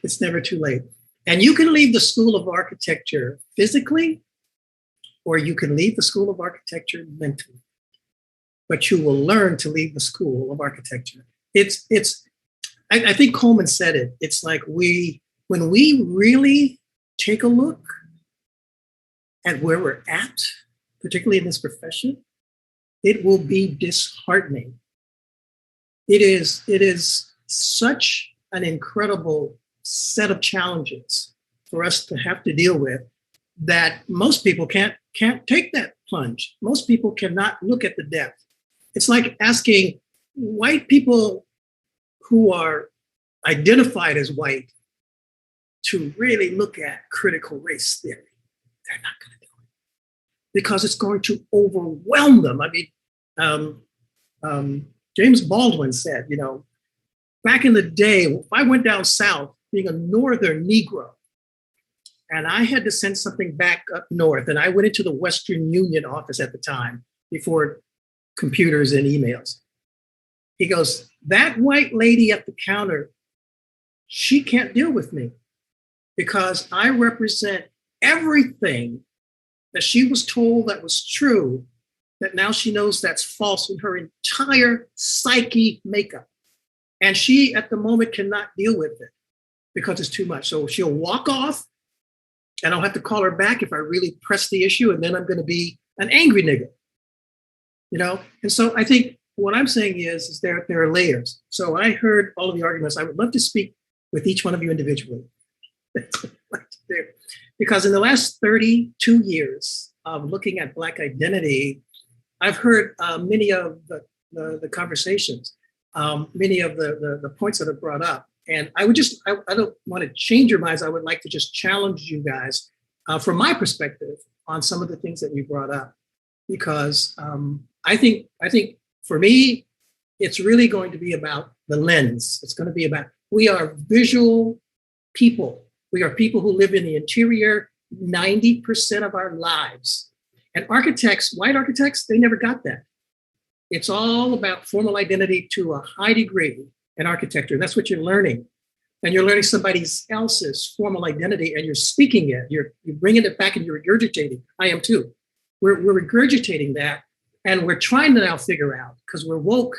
Speaker 3: It's never too late, and you can leave the School of Architecture physically, or you can leave the School of Architecture mentally. But you will learn to leave the School of Architecture. I think Coleman said it. It's like when we really take a look at where we're at, particularly in this profession, it will be disheartening. It is such an incredible set of challenges for us to have to deal with that most people can't take that plunge. Most people cannot look at the depth. It's like asking white people who are identified as white to really look at critical race theory. They're not going to do it because it's going to overwhelm them. I mean, James Baldwin said, back in the day, if I went down south, being a Northern Negro, and I had to send something back up north, and I went into the Western Union office at the time before computers and emails. He goes, that white lady at the counter, she can't deal with me because I represent everything that she was told that was true, that now she knows that's false in her entire psyche makeup. And she, at the moment, cannot deal with it because it's too much. So she'll walk off, and I'll have to call her back if I really press the issue, and then I'm going to be an angry nigga. And so I think what I'm saying is there are layers. So I heard all of the arguments. I would love to speak with each one of you individually. Because in the last 32 years of looking at Black identity, I've heard many of the conversations, many of the points that are brought up. And I don't want to change your minds. I would like to just challenge you guys from my perspective on some of the things that you brought up. Because I think for me, it's really going to be about the lens. It's going to be about, we are visual people. We are people who live in the interior 90% of our lives. And architects, white architects, they never got that. It's all about formal identity to a high degree in architecture. That's what you're learning. And you're learning somebody else's formal identity, and you're speaking it. You're bringing it back and you're regurgitating. I am too. We're regurgitating that, and we're trying to now figure out, because we're woke,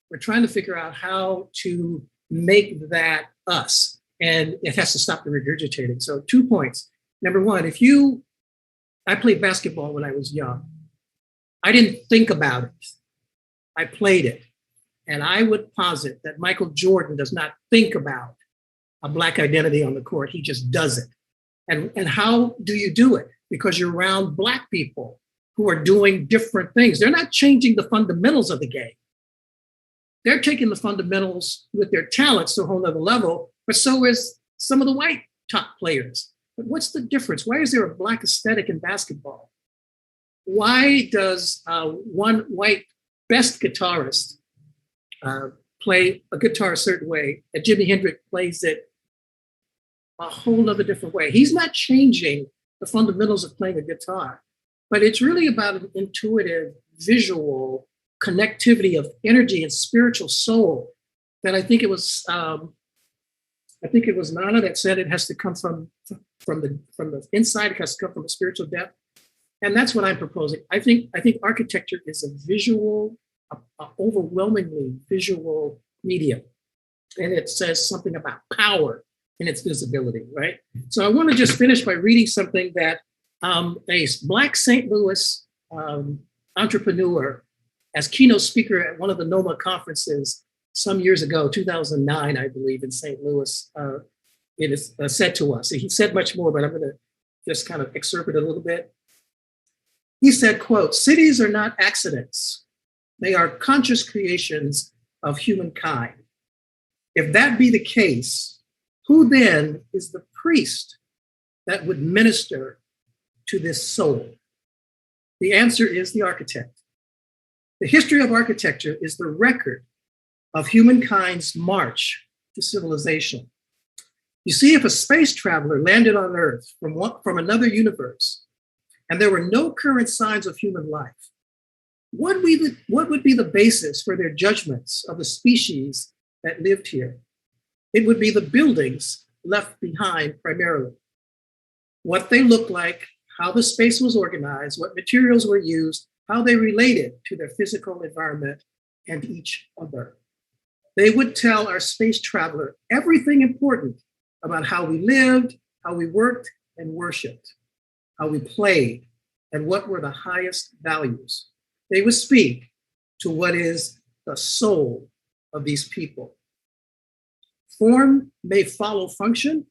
Speaker 3: we're trying to figure out how to make that us, and it has to stop the regurgitating. So 2 points. Number one, I played basketball when I was young. I didn't think about it. I played it. And I would posit that Michael Jordan does not think about a Black identity on the court. He just does it. And how do you do it? Because you're around Black people who are doing different things. They're not changing the fundamentals of the game. They're taking the fundamentals with their talents to a whole nother level, but so is some of the white top players. But what's the difference? Why is there a black aesthetic in basketball? Why does one white best guitarist play a guitar a certain way, and Jimi Hendrix plays it a whole other different way? He's not changing the fundamentals of playing a guitar, but it's really about an intuitive, visual connectivity of energy and spiritual soul that I think it was Nana that said it has to come from the inside. It has to come from a spiritual depth, and that's what I'm proposing. I think architecture is a visual, overwhelmingly visual medium, and it says something about power in its visibility, right? So I want to just finish by reading something that a Black St. Louis entrepreneur, as keynote speaker at one of the NOMA conferences some years ago, 2009, I believe, in St. Louis, it is said to us. He said much more, but I'm going to just kind of excerpt it a little bit. He said, quote, "Cities are not accidents. They are conscious creations of humankind. If that be the case, who then is the priest that would minister to this soul? The answer is the architect. The history of architecture is the record of humankind's march to civilization. You see, if a space traveler landed on Earth from another universe, and there were no current signs of human life, what would be the basis for their judgments of the species that lived here? It would be the buildings left behind primarily. What they looked like, how the space was organized, what materials were used, how they related to their physical environment and each other. They would tell our space traveler everything important about how we lived, how we worked and worshiped, how we played, and what were the highest values. They would speak to what is the soul of these people. Form may follow function,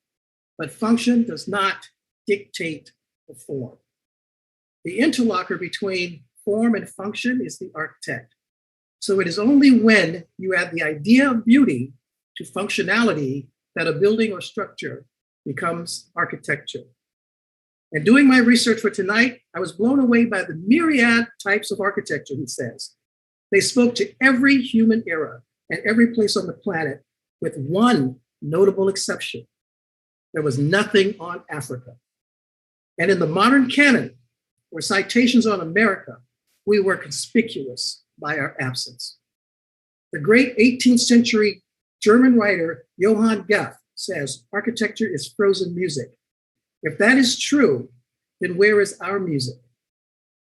Speaker 3: but function does not dictate the form. The interlocker between form and function is the architect. So it is only when you add the idea of beauty to functionality that a building or structure becomes architecture. And doing my research for tonight, I was blown away by the myriad types of architecture, he says. They spoke to every human era and every place on the planet, with one notable exception. There was nothing on Africa. And in the modern canon, or citations on America, we were conspicuous by our absence. The great 18th century German writer Johann Goethe says, architecture is frozen music. If that is true, then where is our music?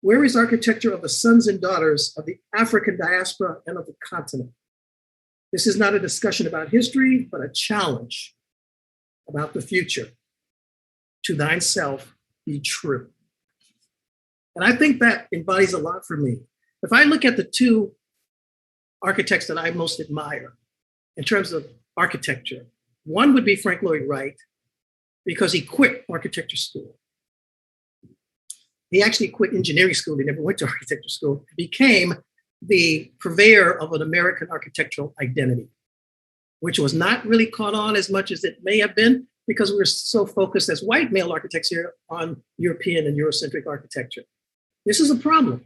Speaker 3: Where is architecture of the sons and daughters of the African diaspora and of the continent? This is not a discussion about history, but a challenge about the future. To thyself be true. And I think that embodies a lot for me. If I look at the two architects that I most admire in terms of architecture, one would be Frank Lloyd Wright, because he quit architecture school. He actually quit engineering school. He never went to architecture school. He became the purveyor of an American architectural identity, which was not really caught on as much as it may have been, because we were so focused as white male architects here on European and Eurocentric architecture. This is a problem.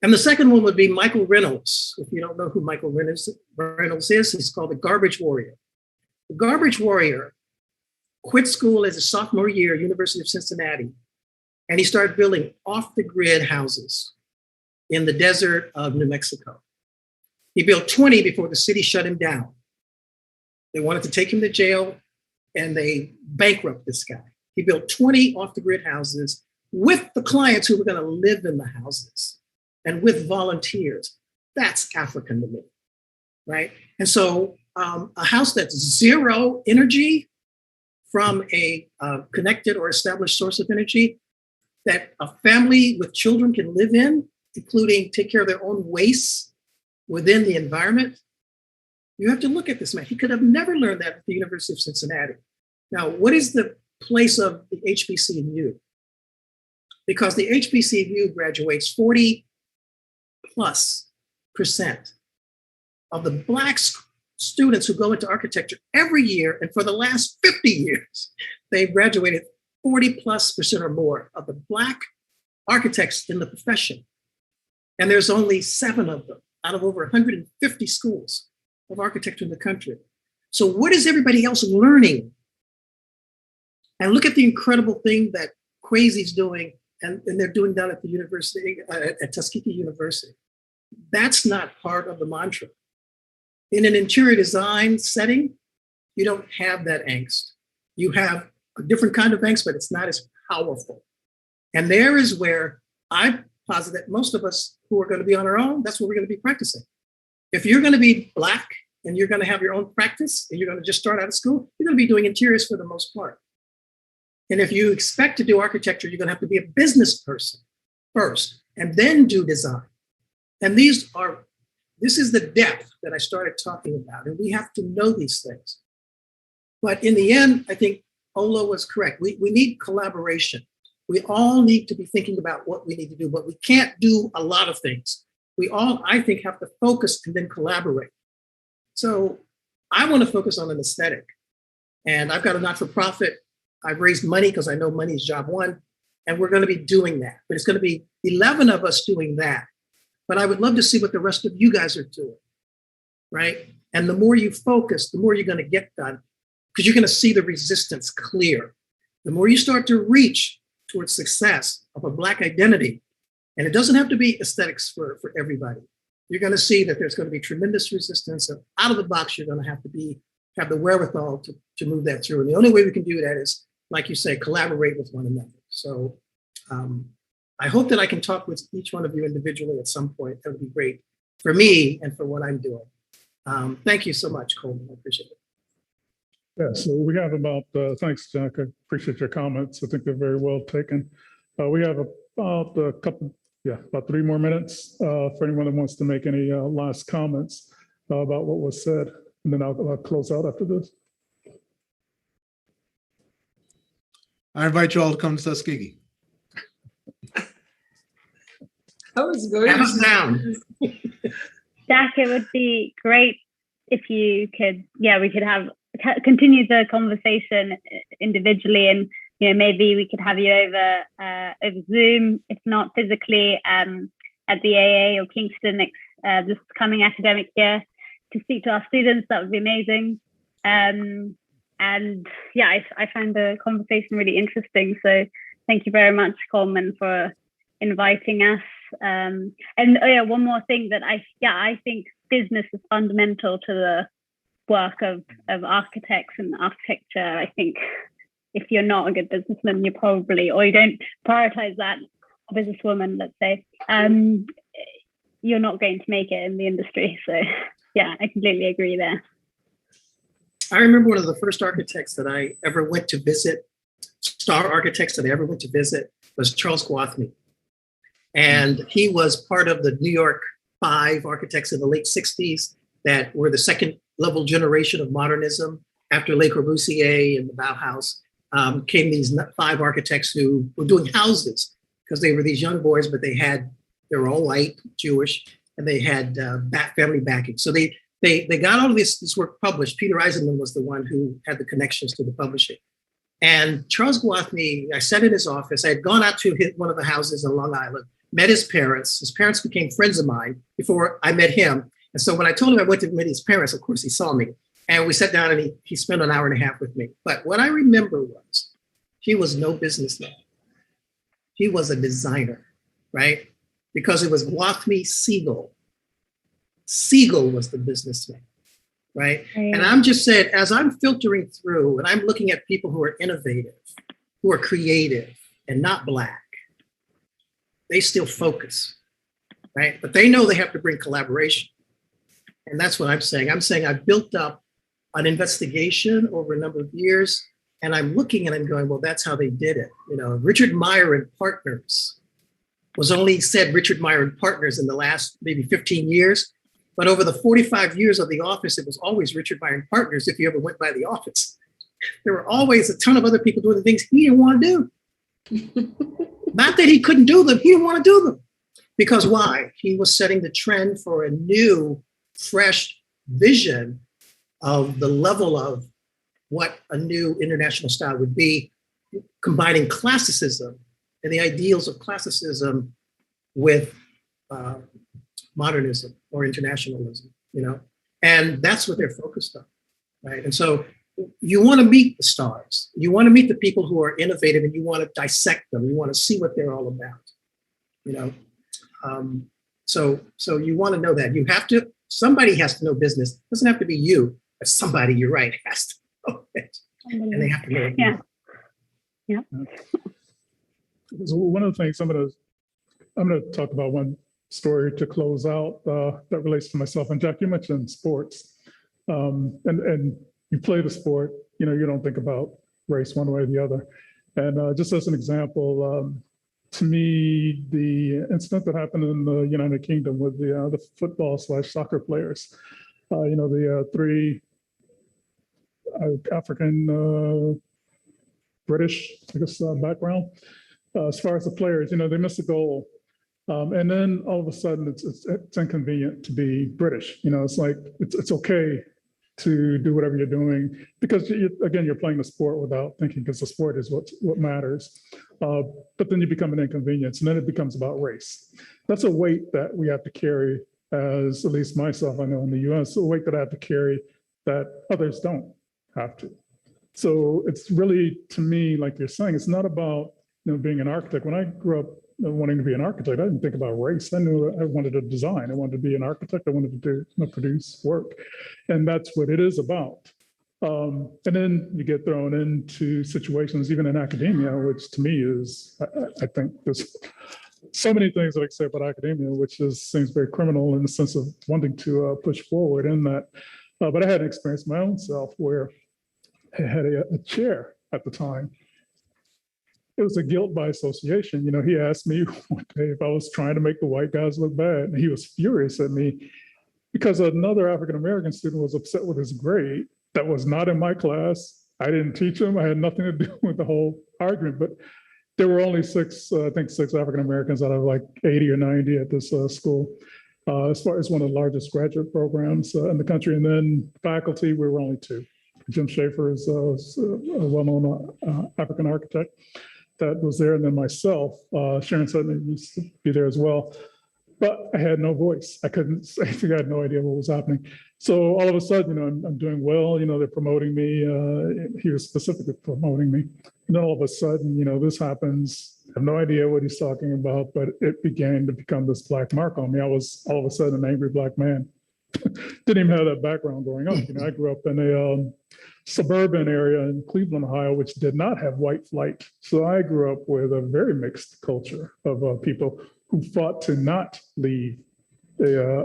Speaker 3: And the second one would be Michael Reynolds. If you don't know who Michael Reynolds is, he's called the Garbage Warrior. The Garbage Warrior quit school as a sophomore year, University of Cincinnati, and he started building off-the-grid houses in the desert of New Mexico. He built 20 before the city shut him down. They wanted to take him to jail, and they bankrupted this guy. He built 20 off-the-grid houses with the clients who were going to live in the houses and with volunteers. That's African to me, right? And so a house that's zero energy from a connected or established source of energy that a family with children can live in, including take care of their own wastes within the environment. You have to look at this man. He could have never learned that at the University of Cincinnati. Now, what is the place of the HBCU? because the HBCU graduates 40+% of the Black students who go into architecture every year. And for the last 50 years, they've graduated 40+% or more of the Black architects in the profession. And there's only 7 of them out of over 150 schools of architecture in the country. So what is everybody else learning? And look at the incredible thing that Kwesi's doing, and they're doing down at the university, at Tuskegee University. That's not part of the mantra. In an interior design setting, you don't have that angst. You have a different kind of angst, but it's not as powerful. And there is where I posit that most of us who are going to be on our own, that's what we're going to be practicing. If you're going to be Black and you're going to have your own practice and you're going to just start out of school, you're going to be doing interiors for the most part. And if you expect to do architecture, you're going to have to be a business person first and then do design. And this is the depth that I started talking about. And we have to know these things. But in the end, I think Ola was correct. We need collaboration. We all need to be thinking about what we need to do, but we can't do a lot of things. We all, I think, have to focus and then collaborate. So I want to focus on an aesthetic. And I've got a not-for-profit. I've raised money because I know money is job one. And we're going to be doing that. But it's going to be 11 of us doing that. But I would love to see what the rest of you guys are doing, right? And the more you focus, the more you're going to get done, because you're going to see the resistance clear. The more you start to reach towards success of a Black identity, and it doesn't have to be aesthetics for everybody, you're going to see that there's going to be tremendous resistance. And out of the box, you're going to have the wherewithal to move that through. And the only way we can do that is, like you say, collaborate with one another. So I hope that I can talk with each one of you individually at some point. That would be great for me and for what I'm doing. Thank you so much, Coleman. I appreciate it.
Speaker 1: Yeah, so we have about, thanks, Jack. I appreciate your comments. I think they're very well taken. We have about about 3 more minutes for anyone that wants to make any last comments about what was said. And then I'll close out after this.
Speaker 7: I invite you all to come to Tuskegee.
Speaker 8: I was going
Speaker 3: Have us down.
Speaker 5: Jack, it would be great if you could, we could continue the conversation individually, and maybe we could have you over Zoom, if not physically, at the AA or Kingston this coming academic year to speak to our students. That would be amazing. I find the conversation really interesting. So thank you very much, Coleman, for inviting us. One more thing that I think business is fundamental to the work of architects and architecture. I think if you're not a good businessman, you don't prioritize that, a businesswoman, let's say, you're not going to make it in the industry. So yeah, I completely agree there.
Speaker 3: I remember one of the first architects that I ever went to visit, star architects that I ever went to visit, was Charles Gwathmey. And he was part of the New York 5 architects in the late 60s that were the second level generation of modernism. After Le Corbusier and the Bauhaus, came these 5 architects who were doing houses because they were these young boys, but they were all white, Jewish, and they had family backing. So they got all of this work published. Peter Eisenman was the one who had the connections to the publishing. And Charles Gwathmey, I sat in his office. I had gone out to one of the houses on Long Island, met his parents. His parents became friends of mine before I met him. And so when I told him I went to meet his parents, of course, he saw me. And we sat down and he spent an hour and a half with me. But what I remember was he was no businessman. He was a designer, right? Because it was Gwathmey Siegel. Siegel was the businessman, right? And I'm just saying, as I'm filtering through and I'm looking at people who are innovative, who are creative and not Black, they still focus, right? But they know they have to bring collaboration. And that's what I'm saying. I'm saying I've built up an investigation over a number of years, and I'm looking and I'm going, well, that's how they did it. Richard Meyer and Partners was only said Richard Meyer and Partners in the last maybe 15 years. But over the 45 years of the office, it was always Richard Meyer and Partners if you ever went by the office. There were always a ton of other people doing the things he didn't want to do. Not that he couldn't do them, he didn't want to do them. Because why? He was setting the trend for a new, fresh vision of the level of what a new international style would be, combining classicism and the ideals of classicism with modernism or internationalism, you know? And that's what they're focused on, right? And so you want to meet the stars. You want to meet the people who are innovative, and you want to dissect them. You want to see what they're all about, you know? So you want to know that. You have to, somebody has to know business. It doesn't have to be you, but somebody, you're right, has to know it. And they have to know it.
Speaker 5: Yeah. Yeah.
Speaker 1: So one of the things I'm going to talk about one story to close out that relates to myself. And Jack, you mentioned sports, and you play the sport. You know, you don't think about race one way or the other. And just as an example, to me, the incident that happened in the United Kingdom with the football/soccer players, you know, the three African British, I guess, background. As far as the players, you know, they missed a goal. And then all of a sudden it's inconvenient to be British. You know, it's like, it's okay to do whatever you're doing because you're playing the sport without thinking, because the sport is what matters. But then you become an inconvenience, and then it becomes about race. That's a weight that we have to carry, as at least myself, I know in the US, a weight that I have to carry that others don't have to. So it's really, to me, like you're saying, it's not about, you know, being an architect. When I grew up wanting to be an architect, I didn't think about race. I knew I wanted to design. I wanted to be an architect. I wanted to do, you know, produce work. And that's what it is about. And then you get thrown into situations, even in academia, which to me is, I think there's so many things that I can say about academia, which seems very criminal in the sense of wanting to push forward in that. But I had an experience my own self where I had a chair at the time. It was a guilt by association. You know, he asked me one day if I was trying to make the white guys look bad. And he was furious at me because another African-American student was upset with his grade that was not in my class. I didn't teach him. I had nothing to do with the whole argument, but there were only six African-Americans out of like 80 or 90 at this school. As far as one of the largest graduate programs in the country. And then faculty, we were only two. Jim Schaefer is a well-known African architect that was there, and then myself. Sharon Sutton used to be there as well. But I had no voice. I couldn't say anything. I had no idea what was happening. So all of a sudden, you know, I'm doing well. You know, they're promoting me. He was specifically promoting me. And then all of a sudden, you know, this happens. I have no idea what he's talking about, but it began to become this black mark on me. I was all of a sudden an angry black man. Didn't even have that background growing up. You know, I grew up in a suburban area in Cleveland, Ohio, which did not have white flight. So I grew up with a very mixed culture of people who fought to not leave a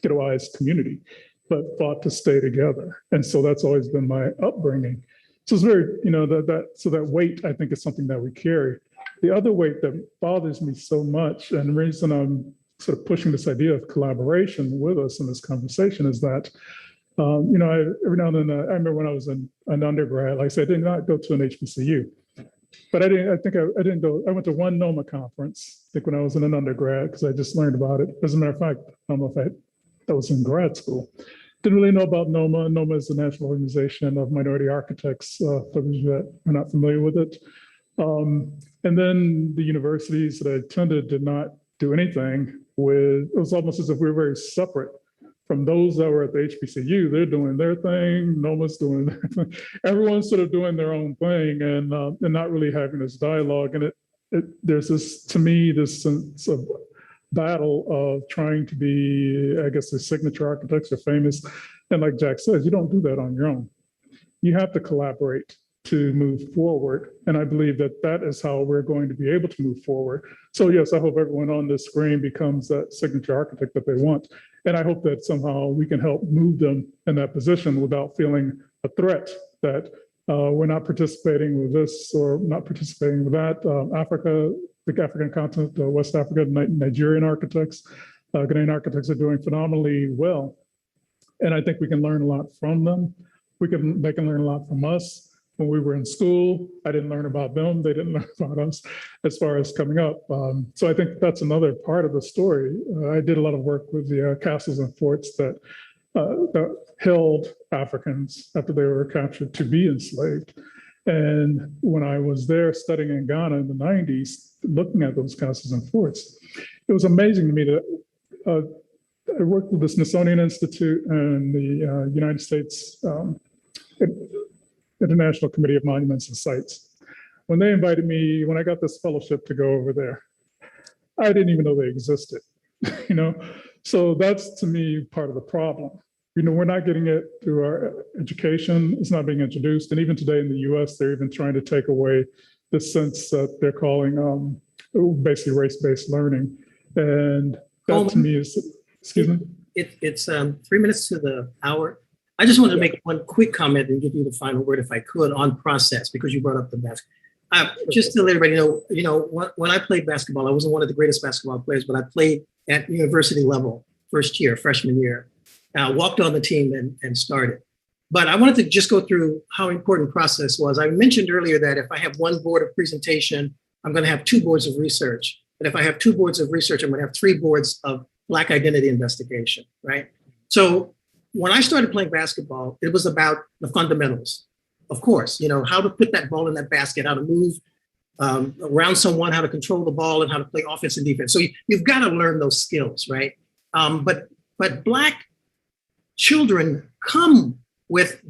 Speaker 1: ghettoized community, but fought to stay together. And so that's always been my upbringing. So it's very, you know, that weight, I think, is something that we carry. The other weight that bothers me so much, and the reason I'm sort of pushing this idea of collaboration with us in this conversation, is that, you know, every now and then, I remember when I was an undergrad, like I said, I did not go to an HBCU, but I didn't go, I went to one NOMA conference, I think when I was in an undergrad, because I just learned about it. As a matter of fact, I don't know if that was in grad school. Didn't really know about NOMA. NOMA is the National Organization of Minority Architects, for those that are not familiar with it. And then the universities that I attended did not do anything with, it was almost as if we were very separate from those that were at the HBCU. They're doing their thing, NOMA's doing their thing. Everyone's sort of doing their own thing and not really having this dialogue. And there's this, to me, this sense of battle of trying to be, I guess, the signature architects are famous. And like Jack says, you don't do that on your own. You have to collaborate to move forward. And I believe that is how we're going to be able to move forward. So yes, I hope everyone on this screen becomes that signature architect that they want. And I hope that somehow we can help move them in that position without feeling a threat that we're not participating with this or not participating with that. Africa, the African continent, West Africa, Nigerian architects, Ghanaian architects are doing phenomenally well. And I think we can learn a lot from them. They can learn a lot from us. when we were in school. I didn't learn about them. They didn't learn about us as far as coming up. So I think that's another part of the story. I did a lot of work with the castles and forts that held Africans after they were captured to be enslaved. And when I was there studying in Ghana in the 90s, looking at those castles and forts, it was amazing to me that I worked with the Smithsonian Institute and the United States International Committee of Monuments and Sites. When they invited me, when I got this fellowship to go over there, I didn't even know they existed, you know? So that's, to me, part of the problem. You know, we're not getting it through our education. It's not being introduced. And even today in the US, they're even trying to take away the sense that they're calling basically race-based learning. And that to me is, excuse me?
Speaker 3: It's 3 minutes to the hour. I just wanted to make one quick comment and give you the final word, if I could, on process, because you brought up the basketball. Just to let everybody know, when I played basketball, I wasn't one of the greatest basketball players, but I played at university level, first year, freshman year. Walked on the team and started. But I wanted to just go through how important process was. I mentioned earlier that if I have one board of presentation, I'm going to have 2 boards of research. But if I have 2 boards of research, I'm going to have 3 boards of Black identity investigation, right? So when I started playing basketball, it was about the fundamentals. Of course, you know, how to put that ball in that basket, how to move around someone, how to control the ball, and how to play offense and defense. So you've got to learn those skills, right? But Black children come with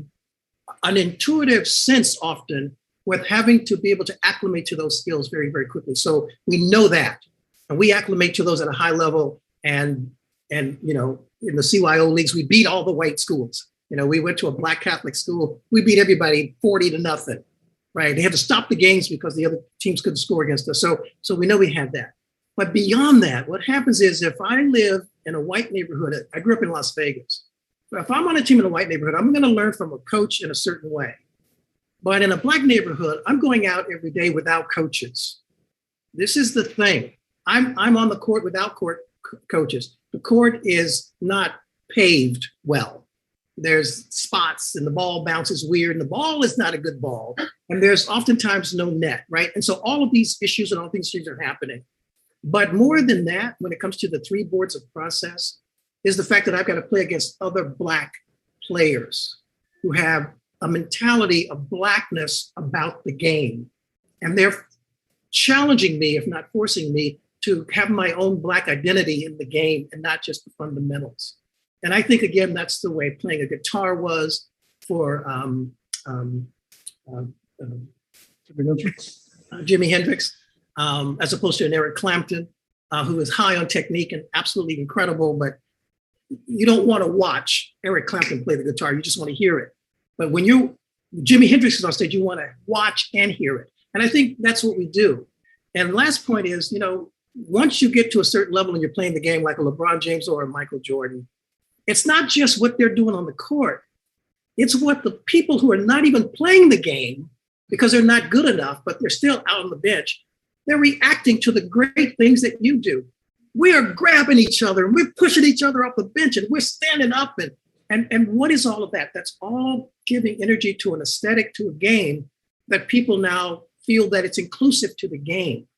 Speaker 3: an intuitive sense often with having to be able to acclimate to those skills very, very quickly. So we know that, and we acclimate to those at a high level. And you know, in the CYO leagues, we beat all the white schools. You know, we went to a Black Catholic school. We beat everybody 40-0, right? They had to stop the games because the other teams couldn't score against us. So we know we had that. But beyond that, what happens is if I live in a white neighborhood, I grew up in Las Vegas. If I'm on a team in a white neighborhood, I'm going to learn from a coach in a certain way. But in a Black neighborhood, I'm going out every day without coaches. This is the thing. I'm on the court without coaches. The court is not paved well. There's spots and the ball bounces weird and the ball is not a good ball. And there's oftentimes no net, right? And so all of these issues and all these things are happening. But more than that, when it comes to the 3 boards of process, is the fact that I've got to play against other Black players who have a mentality of Blackness about the game. And they're challenging me, if not forcing me, to have my own Black identity in the game and not just the fundamentals. And I think, again, that's the way playing a guitar was for Jimi Hendrix, as opposed to an Eric Clapton, who is high on technique and absolutely incredible, but you don't want to watch Eric Clapton play the guitar. You just want to hear it. But when Jimi Hendrix is on stage, you want to watch and hear it. And I think that's what we do. And last point is, you know, once you get to a certain level and you're playing the game like a LeBron James or a Michael Jordan, it's not just what they're doing on the court. It's what the people who are not even playing the game because they're not good enough, but they're still out on the bench. They're reacting to the great things that you do. We are grabbing each other and we're pushing each other off the bench and we're standing up. And what is all of that? That's all giving energy to an aesthetic, to a game that people now feel that it's inclusive to the game.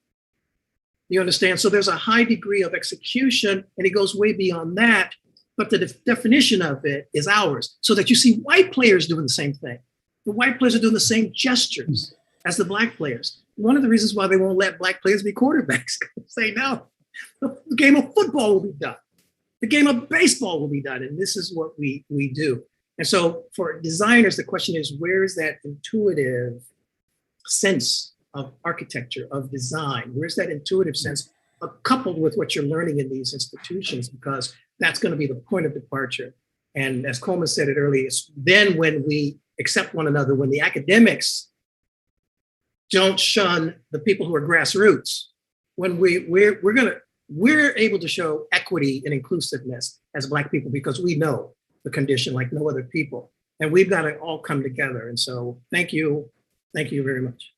Speaker 3: You understand? So there's a high degree of execution and it goes way beyond that. But the definition of it is ours, so that you see white players doing the same thing. The white players are doing the same gestures as the Black players. One of the reasons why they won't let Black players be quarterbacks, say no. The game of football will be done. The game of baseball will be done. And this is what we do. And so for designers, the question is, where is that intuitive sense of architecture, of design? Where's that intuitive sense coupled with what you're learning in these institutions? Because that's going to be the point of departure. And as Coleman said it earlier, it's then when we accept one another, when the academics don't shun the people who are grassroots, when we're able to show equity and inclusiveness as Black people, because we know the condition like no other people, and we've got to all come together. And so thank you very much.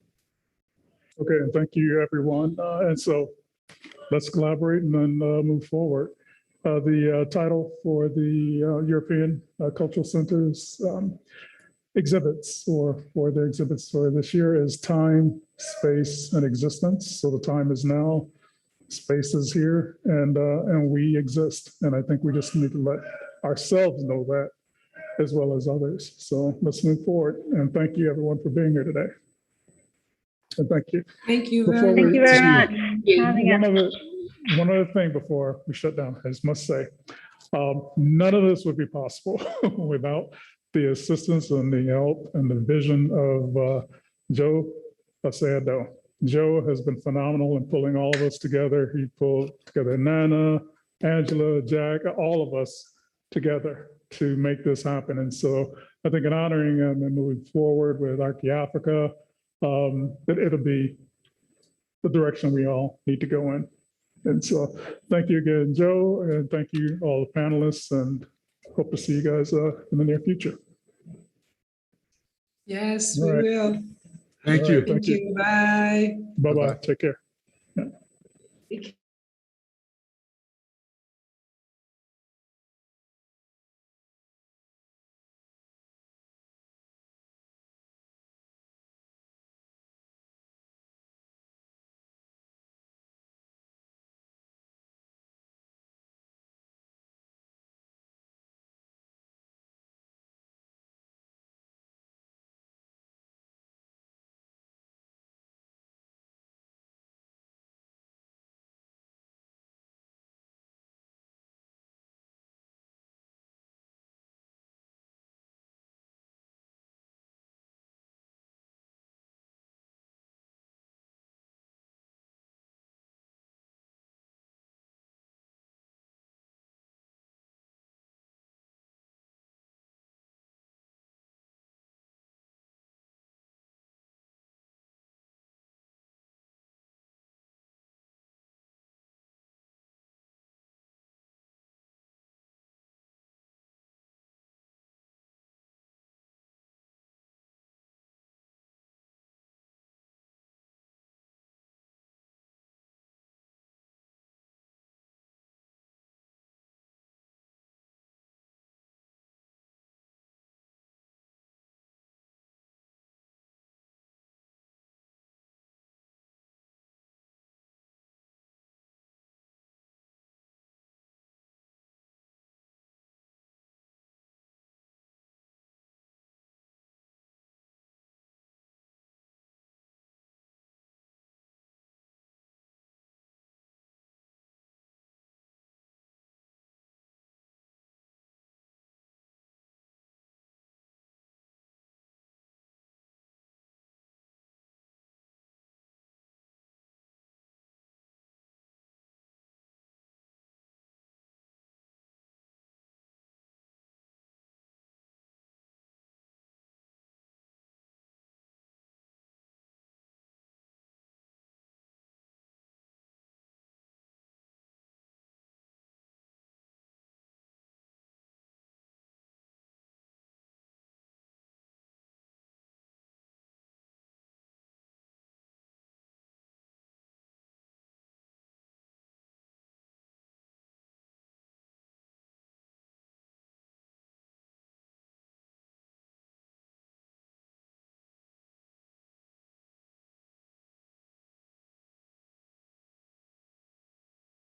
Speaker 1: Okay, and thank you everyone. And so let's collaborate and then move forward. The title for the European Cultural Centers exhibits for the exhibits for this year is time, space, and existence. So the time is now, space is here, and we exist. And I think we just need to let ourselves know that as well as others. So let's move forward. And thank you everyone for being here today. And thank you.
Speaker 8: Thank you
Speaker 1: Before
Speaker 8: very
Speaker 5: Thank you very much for having us.
Speaker 1: One other thing before we shut down, I just must say, none of this would be possible without the assistance and the help and the vision of Joe Acevedo. Joe has been phenomenal in pulling all of us together. He pulled together Nana, Angela, Jack, all of us together to make this happen. And so I think in honoring him and moving forward with ArchiAfrika, it'll be the direction we all need to go in. And so thank you again, Joe, and thank you all the panelists, and hope to see you guys in the near future.
Speaker 8: Yes,
Speaker 1: All
Speaker 8: we
Speaker 1: right.
Speaker 8: will.
Speaker 7: Thank you.
Speaker 8: Thank you. Bye.
Speaker 1: Bye-bye. Take care.